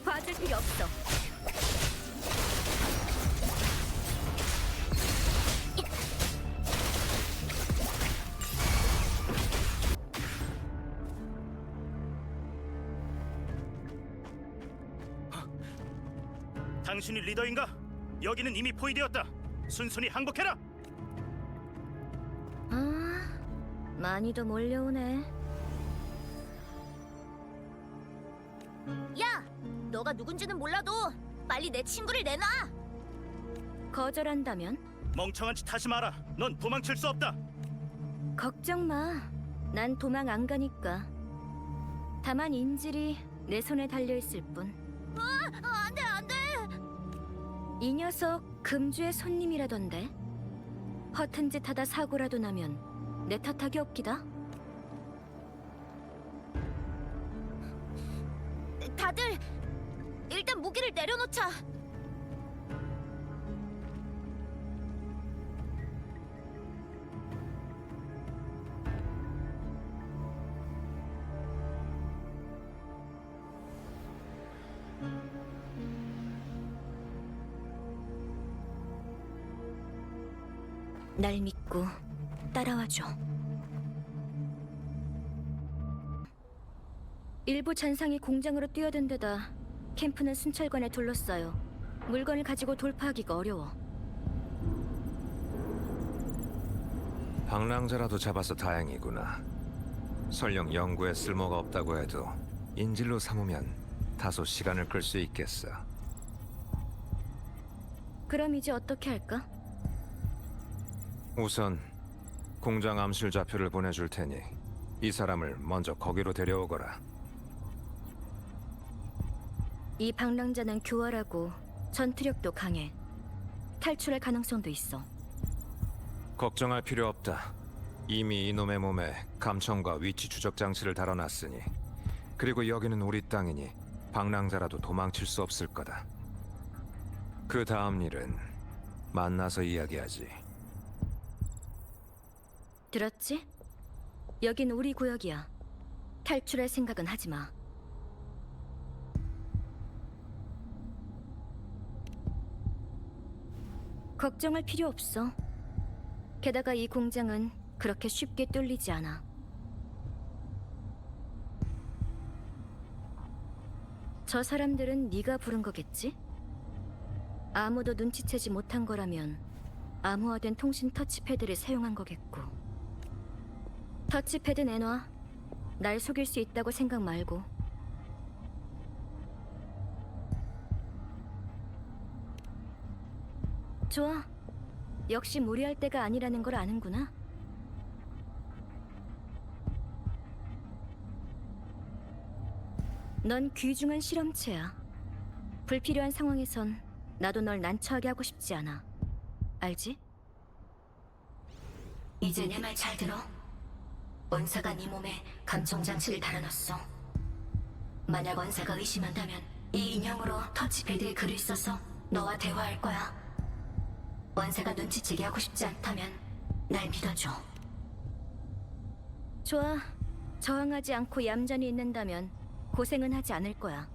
봐줄 필요 없어. 당신이 리더인가? 여기는 이미 포위되었다. 순순히 항복해라. 아, 많이도 몰려오네. 야, 너가 누군지는 몰라도 빨리 내 친구를 내놔. 거절한다면? 멍청한 짓 하지 마라. 넌 도망칠 수 없다. 걱정 마. 난 도망 안 가니까. 다만 인질이 내 손에 달려 있을 뿐. 안 돼, 안 돼. 이 녀석 금주의 손님이라던데. 허튼 짓 하다 사고라도 나면 내 탓하기 없기다. 다들 일단 무기를 내려놓자. 날 믿고 따라와줘. 일부 잔상이 공장으로 뛰어든 데다 캠프는 순찰관에 둘러싸여 물건을 가지고 돌파하기가 어려워. 방랑자라도 잡아서 다행이구나. 설령 연구에 쓸모가 없다고 해도 인질로 삼으면 다소 시간을 끌 수 있겠어. 그럼 이제 어떻게 할까? 우선 공장 암술 좌표를 보내줄 테니 이 사람을 먼저 거기로 데려오거라. 이 방랑자는 교활하고 전투력도 강해. 탈출할 가능성도 있어. 걱정할 필요 없다. 이미 이놈의 몸에 감청과 위치 추적 장치를 달아놨으니, 그리고 여기는 우리 땅이니 방랑자라도 도망칠 수 없을 거다. 그 다음 일은 만나서 이야기하지. 들었지? 여긴 우리 구역이야. 탈출할 생각은 하지 마. 걱정할 필요 없어. 게다가 이 공장은 그렇게 쉽게 뚫리지 않아. 저 사람들은 네가 부른 거겠지? 아무도 눈치채지 못한 거라면 암호화된 통신 터치패드를 사용한 거겠고. 터치패드 내놔. 날 속일 수 있다고 생각 말고. 좋아. 역시 무리할 때가 아니라는 걸 아는구나. 넌 귀중한 실험체야. 불필요한 상황에선 나도 널 난처하게 하고 싶지 않아. 알지? 이제 내 말 잘 들어. 원사가 네 몸에 감청 장치를 달아놨어. 만약 원사가 의심한다면 이 인형으로 터치패드에 글을 써서 너와 대화할 거야. 원사가 눈치채게 하고 싶지 않다면 날 믿어줘. 좋아. 저항하지 않고 얌전히 있는다면 고생은 하지 않을 거야.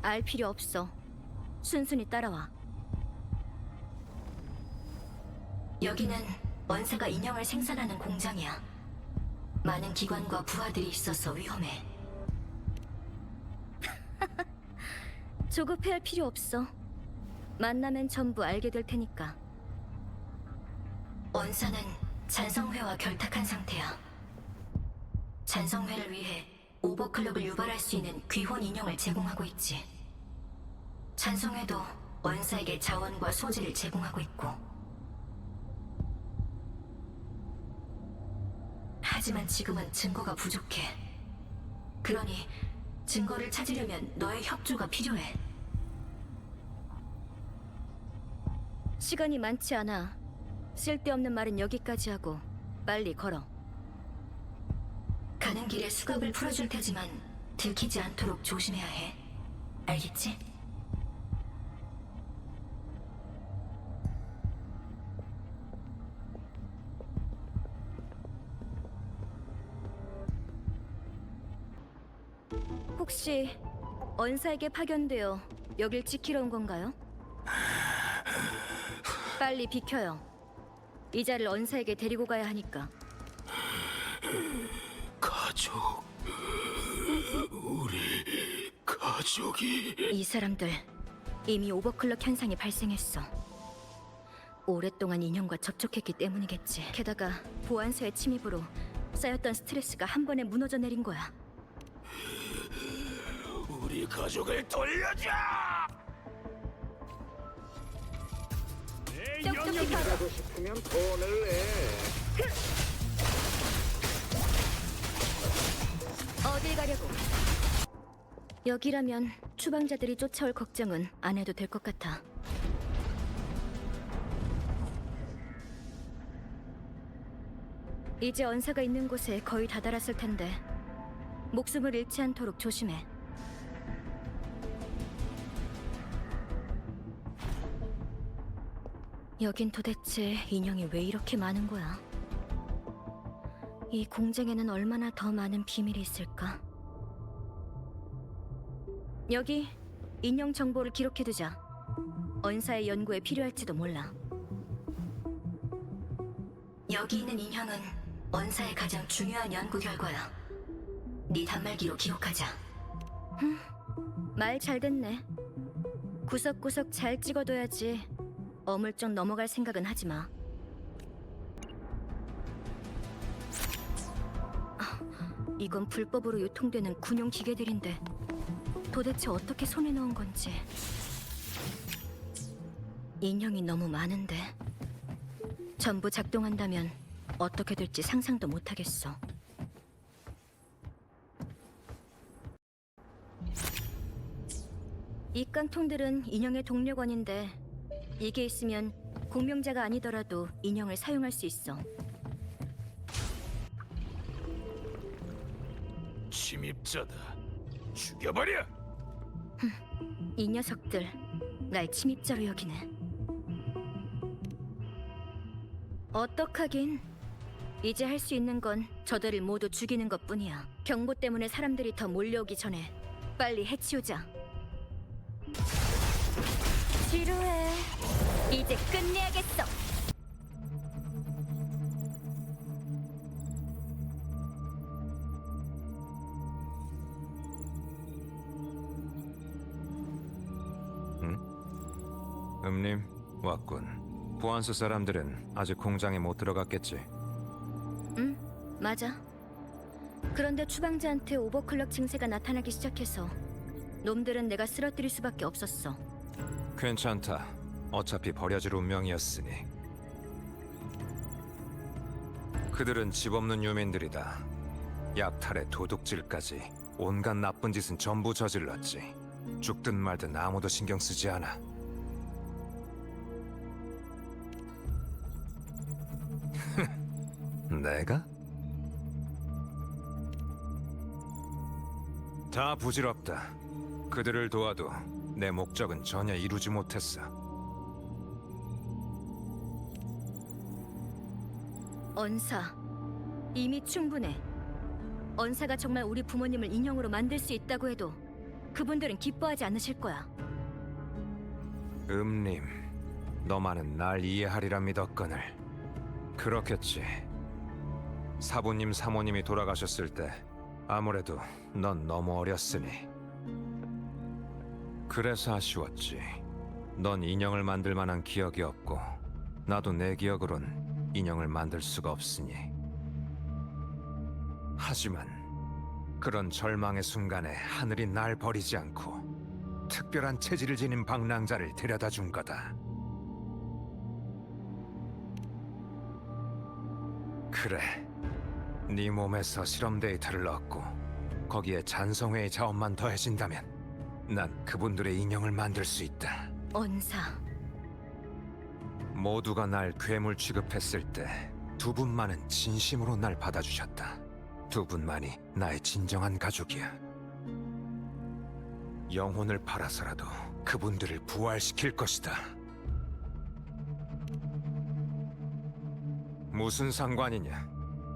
알 필요 없어. 순순히 따라와. 여기는 원사가 인형을 생산하는 공장이야. 많은 기관과 부하들이 있어서 위험해. 조급해할 필요 없어. 만나면 전부 알게 될 테니까. 원사는 잔성회와 결탁한 상태야. 잔성회를 위해 오버클럭을 유발할 수 있는 귀혼 인형을 제공하고 있지. 잔성회도 원사에게 자원과 소재를 제공하고 있고. 하지만 지금은 증거가 부족해. 그러니 증거를 찾으려면 너의 협조가 필요해. 시간이 많지 않아. 쓸데없는 말은 여기까지 하고 빨리 걸어. 가는 길에 수갑을 풀어줄 테지만 들키지 않도록 조심해야 해. 알겠지? 혹시 언사에게 파견되어 여길 지키러 온 건가요? 빨리 비켜요. 이자를 언사에게 데리고 가야 하니까. 가족, 우리 가족이. 이 사람들 이미 오버클럭 현상이 발생했어. 오랫동안 인형과 접촉했기 때문이겠지. 게다가 보안소의 침입으로 쌓였던 스트레스가 한 번에 무너져 내린 거야. 우리 가족을 돌려줘! 똑똑히 가라. 싶으면 돈을 내. 어딜 가려고? 여기라면 추방자들이 쫓아올 걱정은 안 해도 될 것 같아. 이제 언사가 있는 곳에 거의 다다랐을 텐데 목숨을 잃지 않도록 조심해. 여긴 도대체 인형이 왜 이렇게 많은 거야? 이 공장에는 얼마나 더 많은 비밀이 있을까? 여기 인형 정보를 기록해두자. 언사의 연구에 필요할지도 몰라. 여기 있는 인형은 언사의 가장 중요한 연구 결과야. 네 단말기로 기록하자. 말 잘 됐네. 구석구석 잘 찍어둬야지. 어물쩍 넘어갈 생각은 하지 마. 이건 불법으로 유통되는 군용 기계들인데 도대체 어떻게 손에 넣은 건지. 인형이 너무 많은데 전부 작동한다면 어떻게 될지 상상도 못하겠어. 이 깡통들은 인형의 동력원인데 이게 있으면 공명자가 아니더라도 인형을 사용할 수 있어. 침입자다. 죽여버려. 이 녀석들 날 침입자로 여기네. 어떡하긴. 이제 할 수 있는 건 저들을 모두 죽이는 것뿐이야. 경보 때문에 사람들이 더 몰려오기 전에 빨리 해치우자. 지루해. 이제 끝내야겠어. 님 왔군. 보안소 사람들은 아직 공장에 못 들어갔겠지. 응, 맞아. 그런데 추방자한테 오버클럭 증세가 나타나기 시작해서 놈들은 내가 쓰러뜨릴 수밖에 없었어. 괜찮다. 어차피 버려질 운명이었으니. 그들은 집 없는 유민들이다. 약탈에 도둑질까지 온갖 나쁜 짓은 전부 저질렀지. 죽든 말든 아무도 신경 쓰지 않아. 내가? 다 부질없다. 그들을 도와도 내 목적은 전혀 이루지 못했어. 언사, 이미 충분해. 언사가 정말 우리 부모님을 인형으로 만들 수 있다고 해도 그분들은 기뻐하지 않으실 거야. 님, 너만은 날 이해하리라 믿었거늘. 그렇겠지. 사부님, 사모님이 돌아가셨을 때 아무래도 넌 너무 어렸으니. 그래서 아쉬웠지. 넌 인형을 만들 만한 기억이 없고 나도 내 기억으론 인형을 만들 수가 없으니. 하지만 그런 절망의 순간에 하늘이 날 버리지 않고 특별한 체질을 지닌 방랑자를 데려다 준 거다. 그래, 네 몸에서 실험 데이터를 얻고 거기에 잔성회의 자원만 더해진다면 난 그분들의 인형을 만들 수 있다. 언사, 모두가 날 괴물 취급했을 때 두 분만은 진심으로 날 받아주셨다. 두 분만이 나의 진정한 가족이야. 영혼을 팔아서라도 그분들을 부활시킬 것이다. 무슨 상관이냐?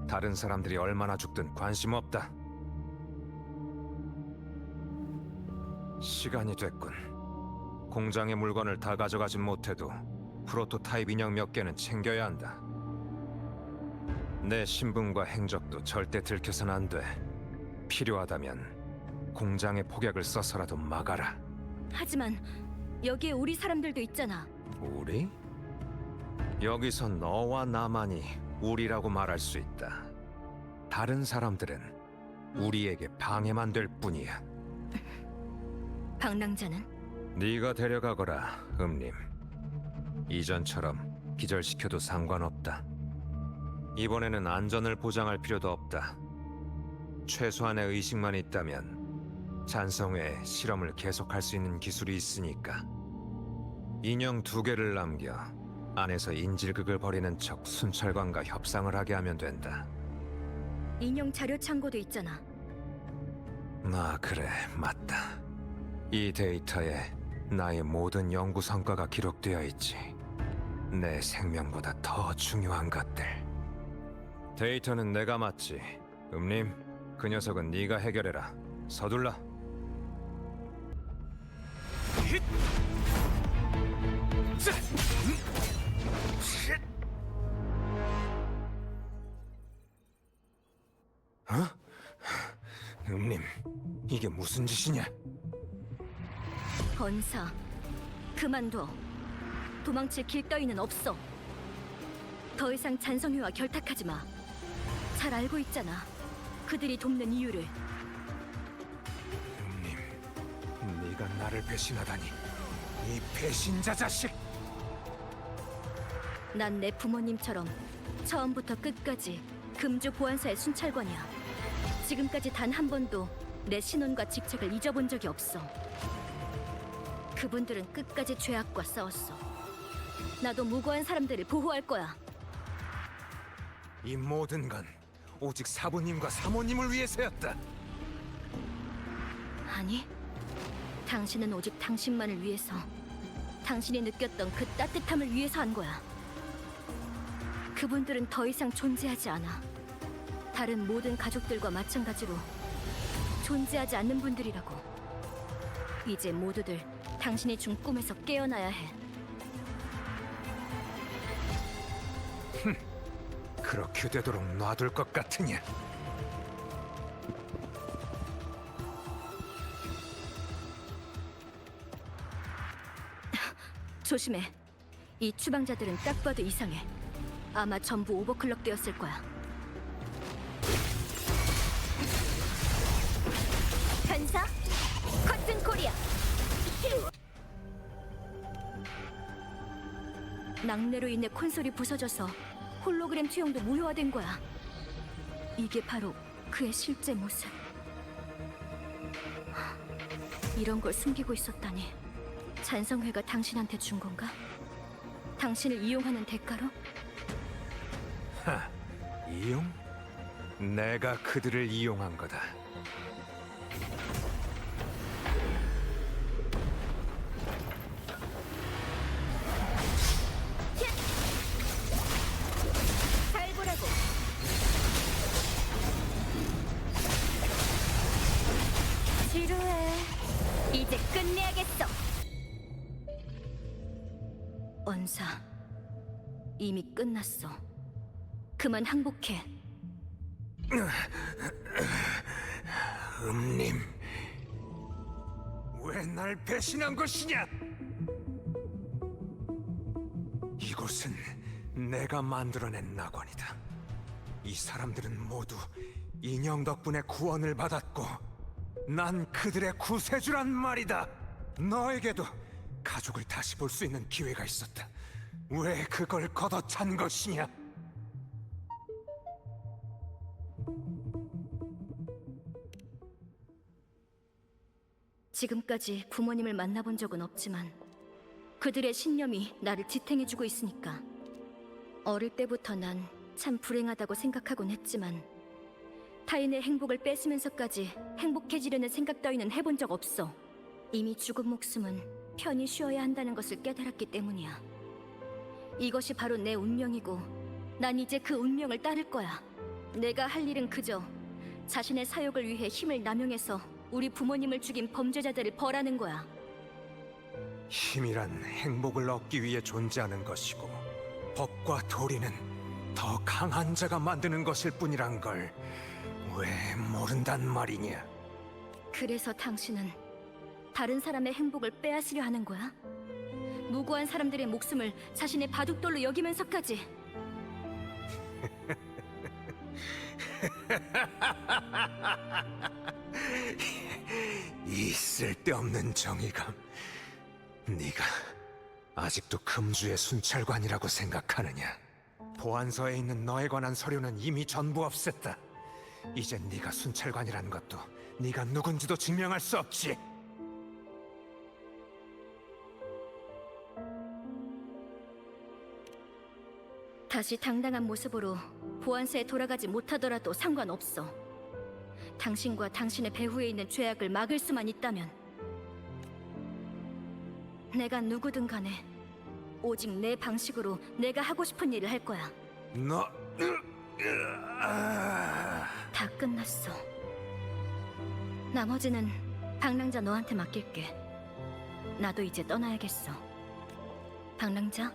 다른 사람들이 얼마나 죽든 관심 없다. 시간이 됐군. 공장의 물건을 다 가져가진 못해도 프로토타입 인형 몇 개는 챙겨야 한다. 내 신분과 행적도 절대 들켜선 안 돼. 필요하다면 공장의 폭약을 써서라도 막아라. 하지만 여기에 우리 사람들도 있잖아. 우리? 여기서 너와 나만이 우리라고 말할 수 있다. 다른 사람들은 우리에게 방해만 될 뿐이야. 방랑자는? 네가 데려가거라, 님. 이전처럼 기절시켜도 상관없다. 이번에는 안전을 보장할 필요도 없다. 최소한의 의식만 있다면 잔성회에 실험을 계속할 수 있는 기술이 있으니까. 인형 2개를 남겨 안에서 인질극을 벌이는 척 순찰관과 협상을 하게 하면 된다. 인형 자료 창고도 있잖아. 아, 그래, 맞다. 이 데이터에 나의 모든 연구 성과가 기록되어 있지. 내 생명보다 더 중요한 것들. 데이터는 내가 맡지. 님, 그 녀석은 네가 해결해라. 서둘러. 어? 님, 이게 무슨 짓이냐? 언사, 그만둬. 도망칠 길 따위는 없어. 더 이상 잔성회와 결탁하지 마. 잘 알고 있잖아. 그들이 돕는 이유를. 님, 네가 나를 배신하다니. 이 배신자 자식! 난 내 부모님처럼 처음부터 끝까지 금주 보안사의 순찰관이야. 지금까지 단 한 번도 내 신원과 직책을 잊어본 적이 없어. 그분들은 끝까지 죄악과 싸웠어. 나도 무고한 사람들을 보호할 거야. 이 모든 건 오직 사부님과 사모님을 위해서였다. 아니, 당신은 오직 당신만을 위해서, 당신이 느꼈던 그 따뜻함을 위해서 한 거야. 그분들은 더 이상 존재하지 않아. 다른 모든 가족들과 마찬가지로 존재하지 않는 분들이라고. 이제 모두들 당신이 준 꿈에서 깨어나야 해. 그렇게 되도록 놔둘 것 같으냐? 조심해. 이 추방자들은 딱 봐도 이상해. 아마 전부 오버클럭 되었을 거야. 간사, 커튼 코리아. 낙뢰로 인해 콘솔이 부서져서 홀로그램 투영도 무효화된 거야. 이게 바로 그의 실제 모습. 이런 걸 숨기고 있었다니. 잔성회가 당신한테 준 건가? 당신을 이용하는 대가로? 하, 이용? 내가 그들을 이용한 거다. 잘 보라고. 지루해. 이제 끝내야겠어. 언사, 이미 끝났어. 그만 항복해. 음님, 왜 날 배신한 것이냐? 이곳은 내가 만들어낸 낙원이다. 이 사람들은 모두 인형 덕분에 구원을 받았고 난 그들의 구세주란 말이다. 너에게도 가족을 다시 볼 수 있는 기회가 있었다. 왜 그걸 걷어찬 것이냐? 지금까지 부모님을 만나본 적은 없지만 그들의 신념이 나를 지탱해주고 있으니까. 어릴 때부터 난 참 불행하다고 생각하곤 했지만 타인의 행복을 뺏으면서까지 행복해지려는 생각 따위는 해본 적 없어. 이미 죽은 목숨은 편히 쉬어야 한다는 것을 깨달았기 때문이야. 이것이 바로 내 운명이고 난 이제 그 운명을 따를 거야. 내가 할 일은 그저 자신의 사욕을 위해 힘을 남용해서 우리 부모님을 죽인 범죄자들을 벌하는 거야. 힘이란 행복을 얻기 위해 존재하는 것이고 법과 도리는 더 강한 자가 만드는 것일 뿐이란 걸 왜 모른단 말이냐? 그래서 당신은 다른 사람의 행복을 빼앗으려 하는 거야? 무고한 사람들의 목숨을 자신의 바둑돌로 여기면서까지. 이 쓸데없는 정의감. 네가 아직도 금주의 순찰관이라고 생각하느냐? 보안서에 있는 너에 관한 서류는 이미 전부 없앴다. 이제 네가 순찰관이라는 것도 네가 누군지도 증명할 수 없지. 다시 당당한 모습으로 보안소에 돌아가지 못하더라도 상관없어. 당신과 당신의 배후에 있는 죄악을 막을 수만 있다면. 내가 누구든 간에 오직 내 방식으로 내가 하고 싶은 일을 할 거야. 너... 다 끝났어. 나머지는 방랑자 너한테 맡길게. 나도 이제 떠나야겠어. 방랑자,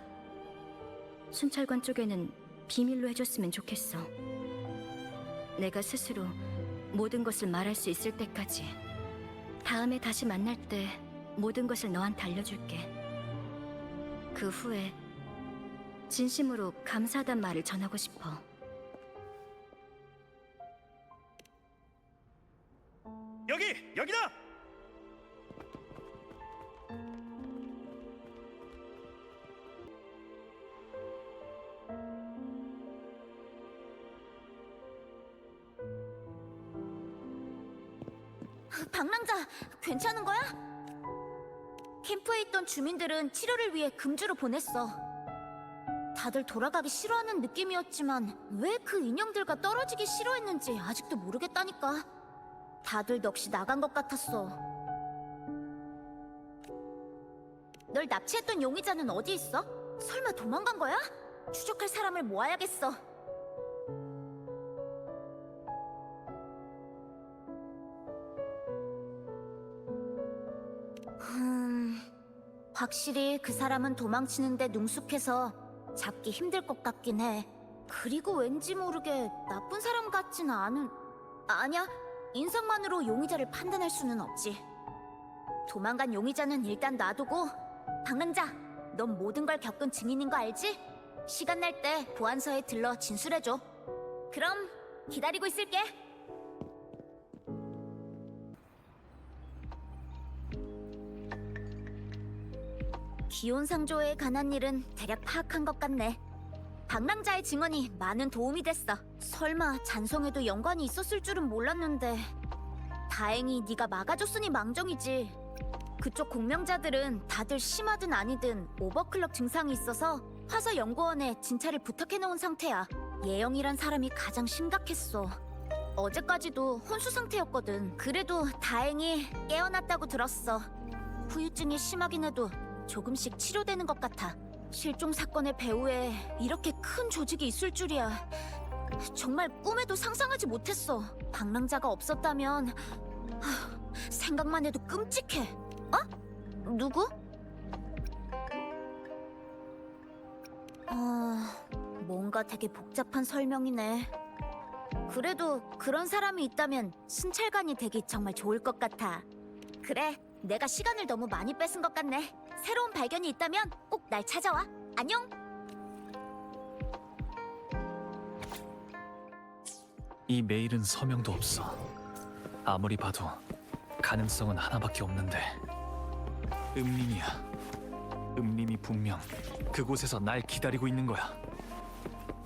순찰관 쪽에는 비밀로 해줬으면 좋겠어. 내가 스스로 모든 것을 말할 수 있을 때까지. 다음에 다시 만날 때 모든 것을 너한테 알려줄게. 그 후에 진심으로 감사하단 말을 전하고 싶어. 여기다! 방랑자, 괜찮은 거야? 캠프에 있던 주민들은 치료를 위해 금주로 보냈어. 다들 돌아가기 싫어하는 느낌이었지만 왜 그 인형들과 떨어지기 싫어했는지 아직도 모르겠다니까. 다들 넋이 나간 것 같았어. 널 납치했던 용의자는 어디 있어? 설마 도망간 거야? 추적할 사람을 모아야겠어. 확실히 그 사람은 도망치는데 능숙해서 잡기 힘들 것 같긴 해. 그리고 왠지 모르게 나쁜 사람 같지는 않은... 아니야, 인상만으로 용의자를 판단할 수는 없지. 도망간 용의자는 일단 놔두고, 방랑자, 넌 모든 걸 겪은 증인인 거 알지? 시간 날 때 보안서에 들러 진술해줘. 그럼 기다리고 있을게. 기온상조에 관한 일은 대략 파악한 것 같네. 방랑자의 증언이 많은 도움이 됐어. 설마 잔성에도 연관이 있었을 줄은 몰랐는데 다행히 네가 막아줬으니 망정이지. 그쪽 공명자들은 다들 심하든 아니든 오버클럭 증상이 있어서 화서 연구원에 진찰을 부탁해놓은 상태야. 예영이란 사람이 가장 심각했어. 어제까지도 혼수 상태였거든. 그래도 다행히 깨어났다고 들었어. 후유증이 심하긴 해도 조금씩 치료되는 것 같아. 실종 사건의 배후에 이렇게 큰 조직이 있을 줄이야. 정말 꿈에도 상상하지 못했어. 방랑자가 없었다면 생각만 해도 끔찍해. 어? 누구? 뭔가 되게 복잡한 설명이네. 그래도 그런 사람이 있다면 순찰관이 되기 정말 좋을 것 같아. 그래, 내가 시간을 너무 많이 뺏은 것 같네. 새로운 발견이 있다면 꼭 날 찾아와. 안녕. 이 메일은 서명도 없어. 아무리 봐도 가능성은 하나밖에 없는데. 음림이야. 음림이 분명 그곳에서 날 기다리고 있는 거야.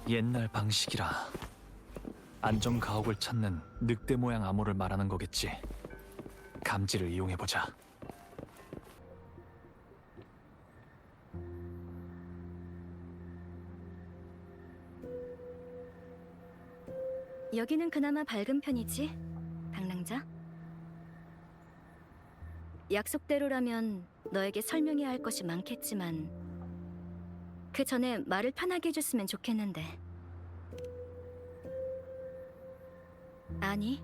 옛날 방식이라 안전 가옥을 찾는 늑대 모양 암호를 말하는 거겠지. 감지를 이용해보자. 여기는 그나마 밝은 편이지, 방랑자? 약속대로라면 너에게 설명해야 할 것이 많겠지만 그 전에 말을 편하게 해줬으면 좋겠는데. 아니,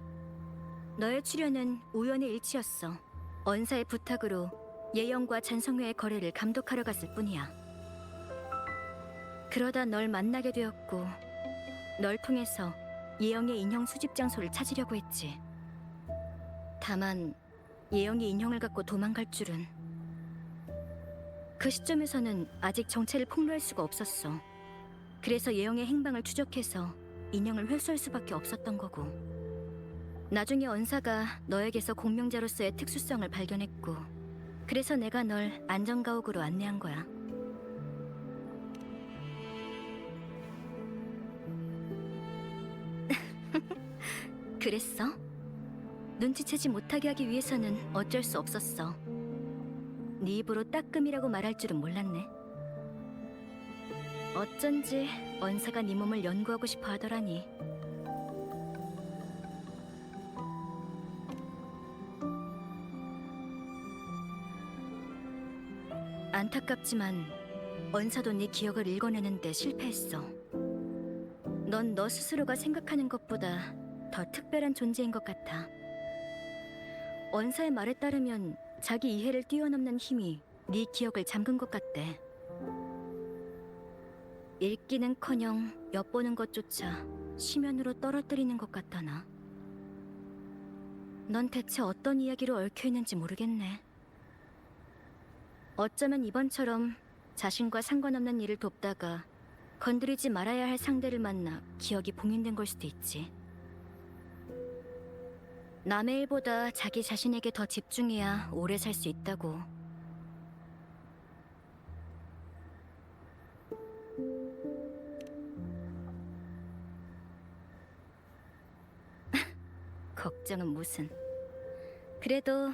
너의 출연은 우연의 일치였어. 언사의 부탁으로 예영과 잔성회의 거래를 감독하러 갔을 뿐이야. 그러다 널 만나게 되었고 널 통해서 예영의 인형 수집 장소를 찾으려고 했지. 다만 예영이 인형을 갖고 도망갈 줄은. 그 시점에서는 아직 정체를 폭로할 수가 없었어. 그래서 예영의 행방을 추적해서 인형을 회수할 수밖에 없었던 거고. 나중에 언사가 너에게서 공명자로서의 특수성을 발견했고, 그래서 내가 널 안전가옥으로 안내한 거야. 그랬어? 눈치채지 못하게 하기 위해서는 어쩔 수 없었어. 네 입으로 따끔이라고 말할 줄은 몰랐네. 어쩐지 언사가 네 몸을 연구하고 싶어 하더라니. 안타깝지만 언사도 네 기억을 읽어내는데 실패했어. 넌 너 스스로가 생각하는 것보다 더 특별한 존재인 것 같아. 언사의 말에 따르면 자기 이해를 뛰어넘는 힘이 네 기억을 잠근 것 같대. 읽기는커녕 엿보는 것조차 심연으로 떨어뜨리는 것 같다나. 넌 대체 어떤 이야기로 얽혀있는지 모르겠네. 어쩌면 이번처럼 자신과 상관없는 일을 돕다가 건드리지 말아야 할 상대를 만나 기억이 봉인된 걸 수도 있지. 남의 일보다 자기 자신에게 더 집중해야 오래 살 수 있다고. 걱정은 무슨. 그래도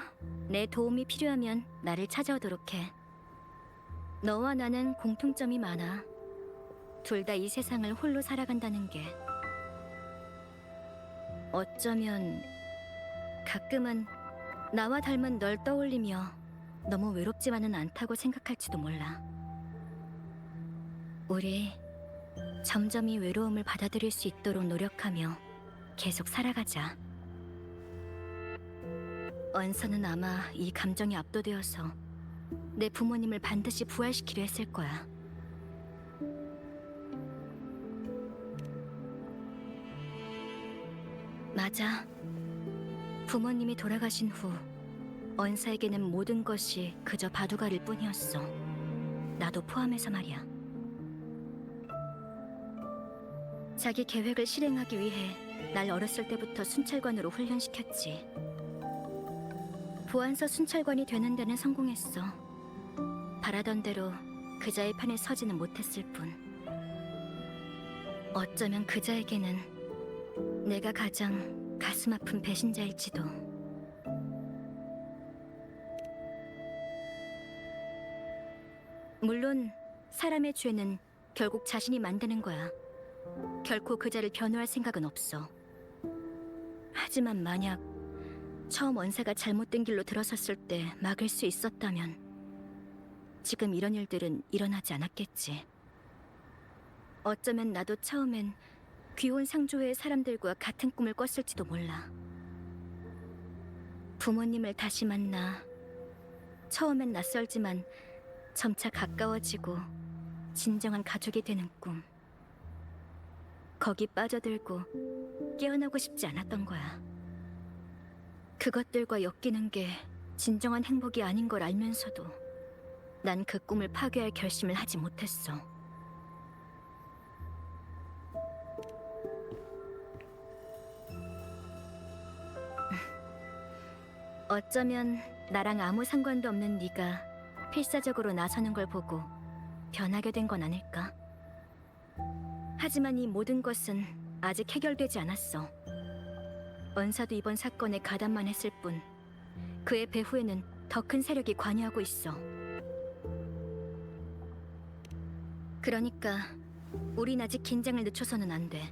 내 도움이 필요하면 나를 찾아오도록 해. 너와 나는 공통점이 많아. 둘 다 이 세상을 홀로 살아간다는 게. 어쩌면 가끔은 나와 닮은 널 떠올리며 너무 외롭지만은 않다고 생각할지도 몰라. 우리 점점 이 외로움을 받아들일 수 있도록 노력하며 계속 살아가자. 언서는 아마 이 감정에 압도되어서 내 부모님을 반드시 부활시키려 했을 거야. 맞아. 부모님이 돌아가신 후 언사에게는 모든 것이 그저 바둑알일 뿐이었어. 나도 포함해서 말이야. 자기 계획을 실행하기 위해 날 어렸을 때부터 순찰관으로 훈련시켰지. 보안서 순찰관이 되는 데는 성공했어. 바라던 대로 그자의 편에 서지는 못했을 뿐. 어쩌면 그자에게는 내가 가장 가슴 아픈 배신자일지도. 물론 사람의 죄는 결국 자신이 만드는 거야. 결코 그자를 변호할 생각은 없어. 하지만 만약 처음 원사가 잘못된 길로 들어섰을 때 막을 수 있었다면 지금 이런 일들은 일어나지 않았겠지. 어쩌면 나도 처음엔 귀혼 상조의 사람들과 같은 꿈을 꿨을지도 몰라. 부모님을 다시 만나 처음엔 낯설지만 점차 가까워지고 진정한 가족이 되는 꿈. 거기 빠져들고 깨어나고 싶지 않았던 거야. 그것들과 엮이는 게 진정한 행복이 아닌 걸 알면서도 난 그 꿈을 파괴할 결심을 하지 못했어. 어쩌면 나랑 아무 상관도 없는 네가 필사적으로 나서는 걸 보고 변하게 된 건 아닐까? 하지만 이 모든 것은 아직 해결되지 않았어. 원사도 이번 사건에 가담만 했을 뿐 그의 배후에는 더 큰 세력이 관여하고 있어. 그러니까 우린 아직 긴장을 늦춰서는 안 돼.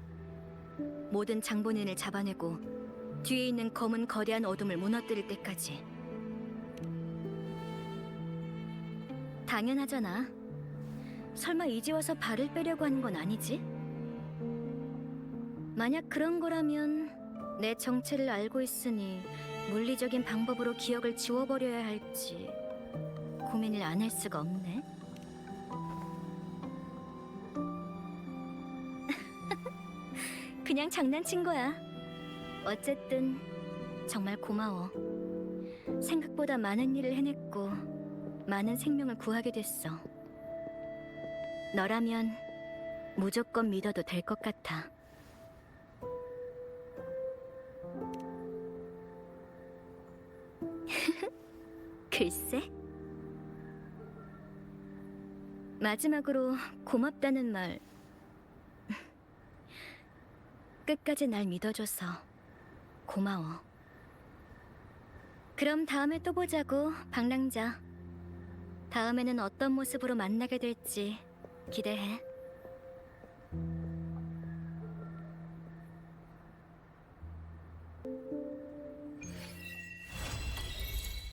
모든 장본인을 잡아내고 뒤에 있는 검은 거대한 어둠을 무너뜨릴 때까지. 당연하잖아. 설마 이제 와서 발을 빼려고 하는 건 아니지? 만약 그런 거라면 내 정체를 알고 있으니 물리적인 방법으로 기억을 지워버려야 할지 고민을 안 할 수가 없네. 그냥 장난친 거야. 어쨌든 정말 고마워. 생각보다 많은 일을 해냈고 많은 생명을 구하게 됐어. 너라면 무조건 믿어도 될 것 같아. 글쎄. 마지막으로 고맙다는 말. 끝까지 날 믿어줘서 고마워. 그럼 다음에 또 보자고, 방랑자. 다음에는 어떤 모습으로 만나게 될지 기대해.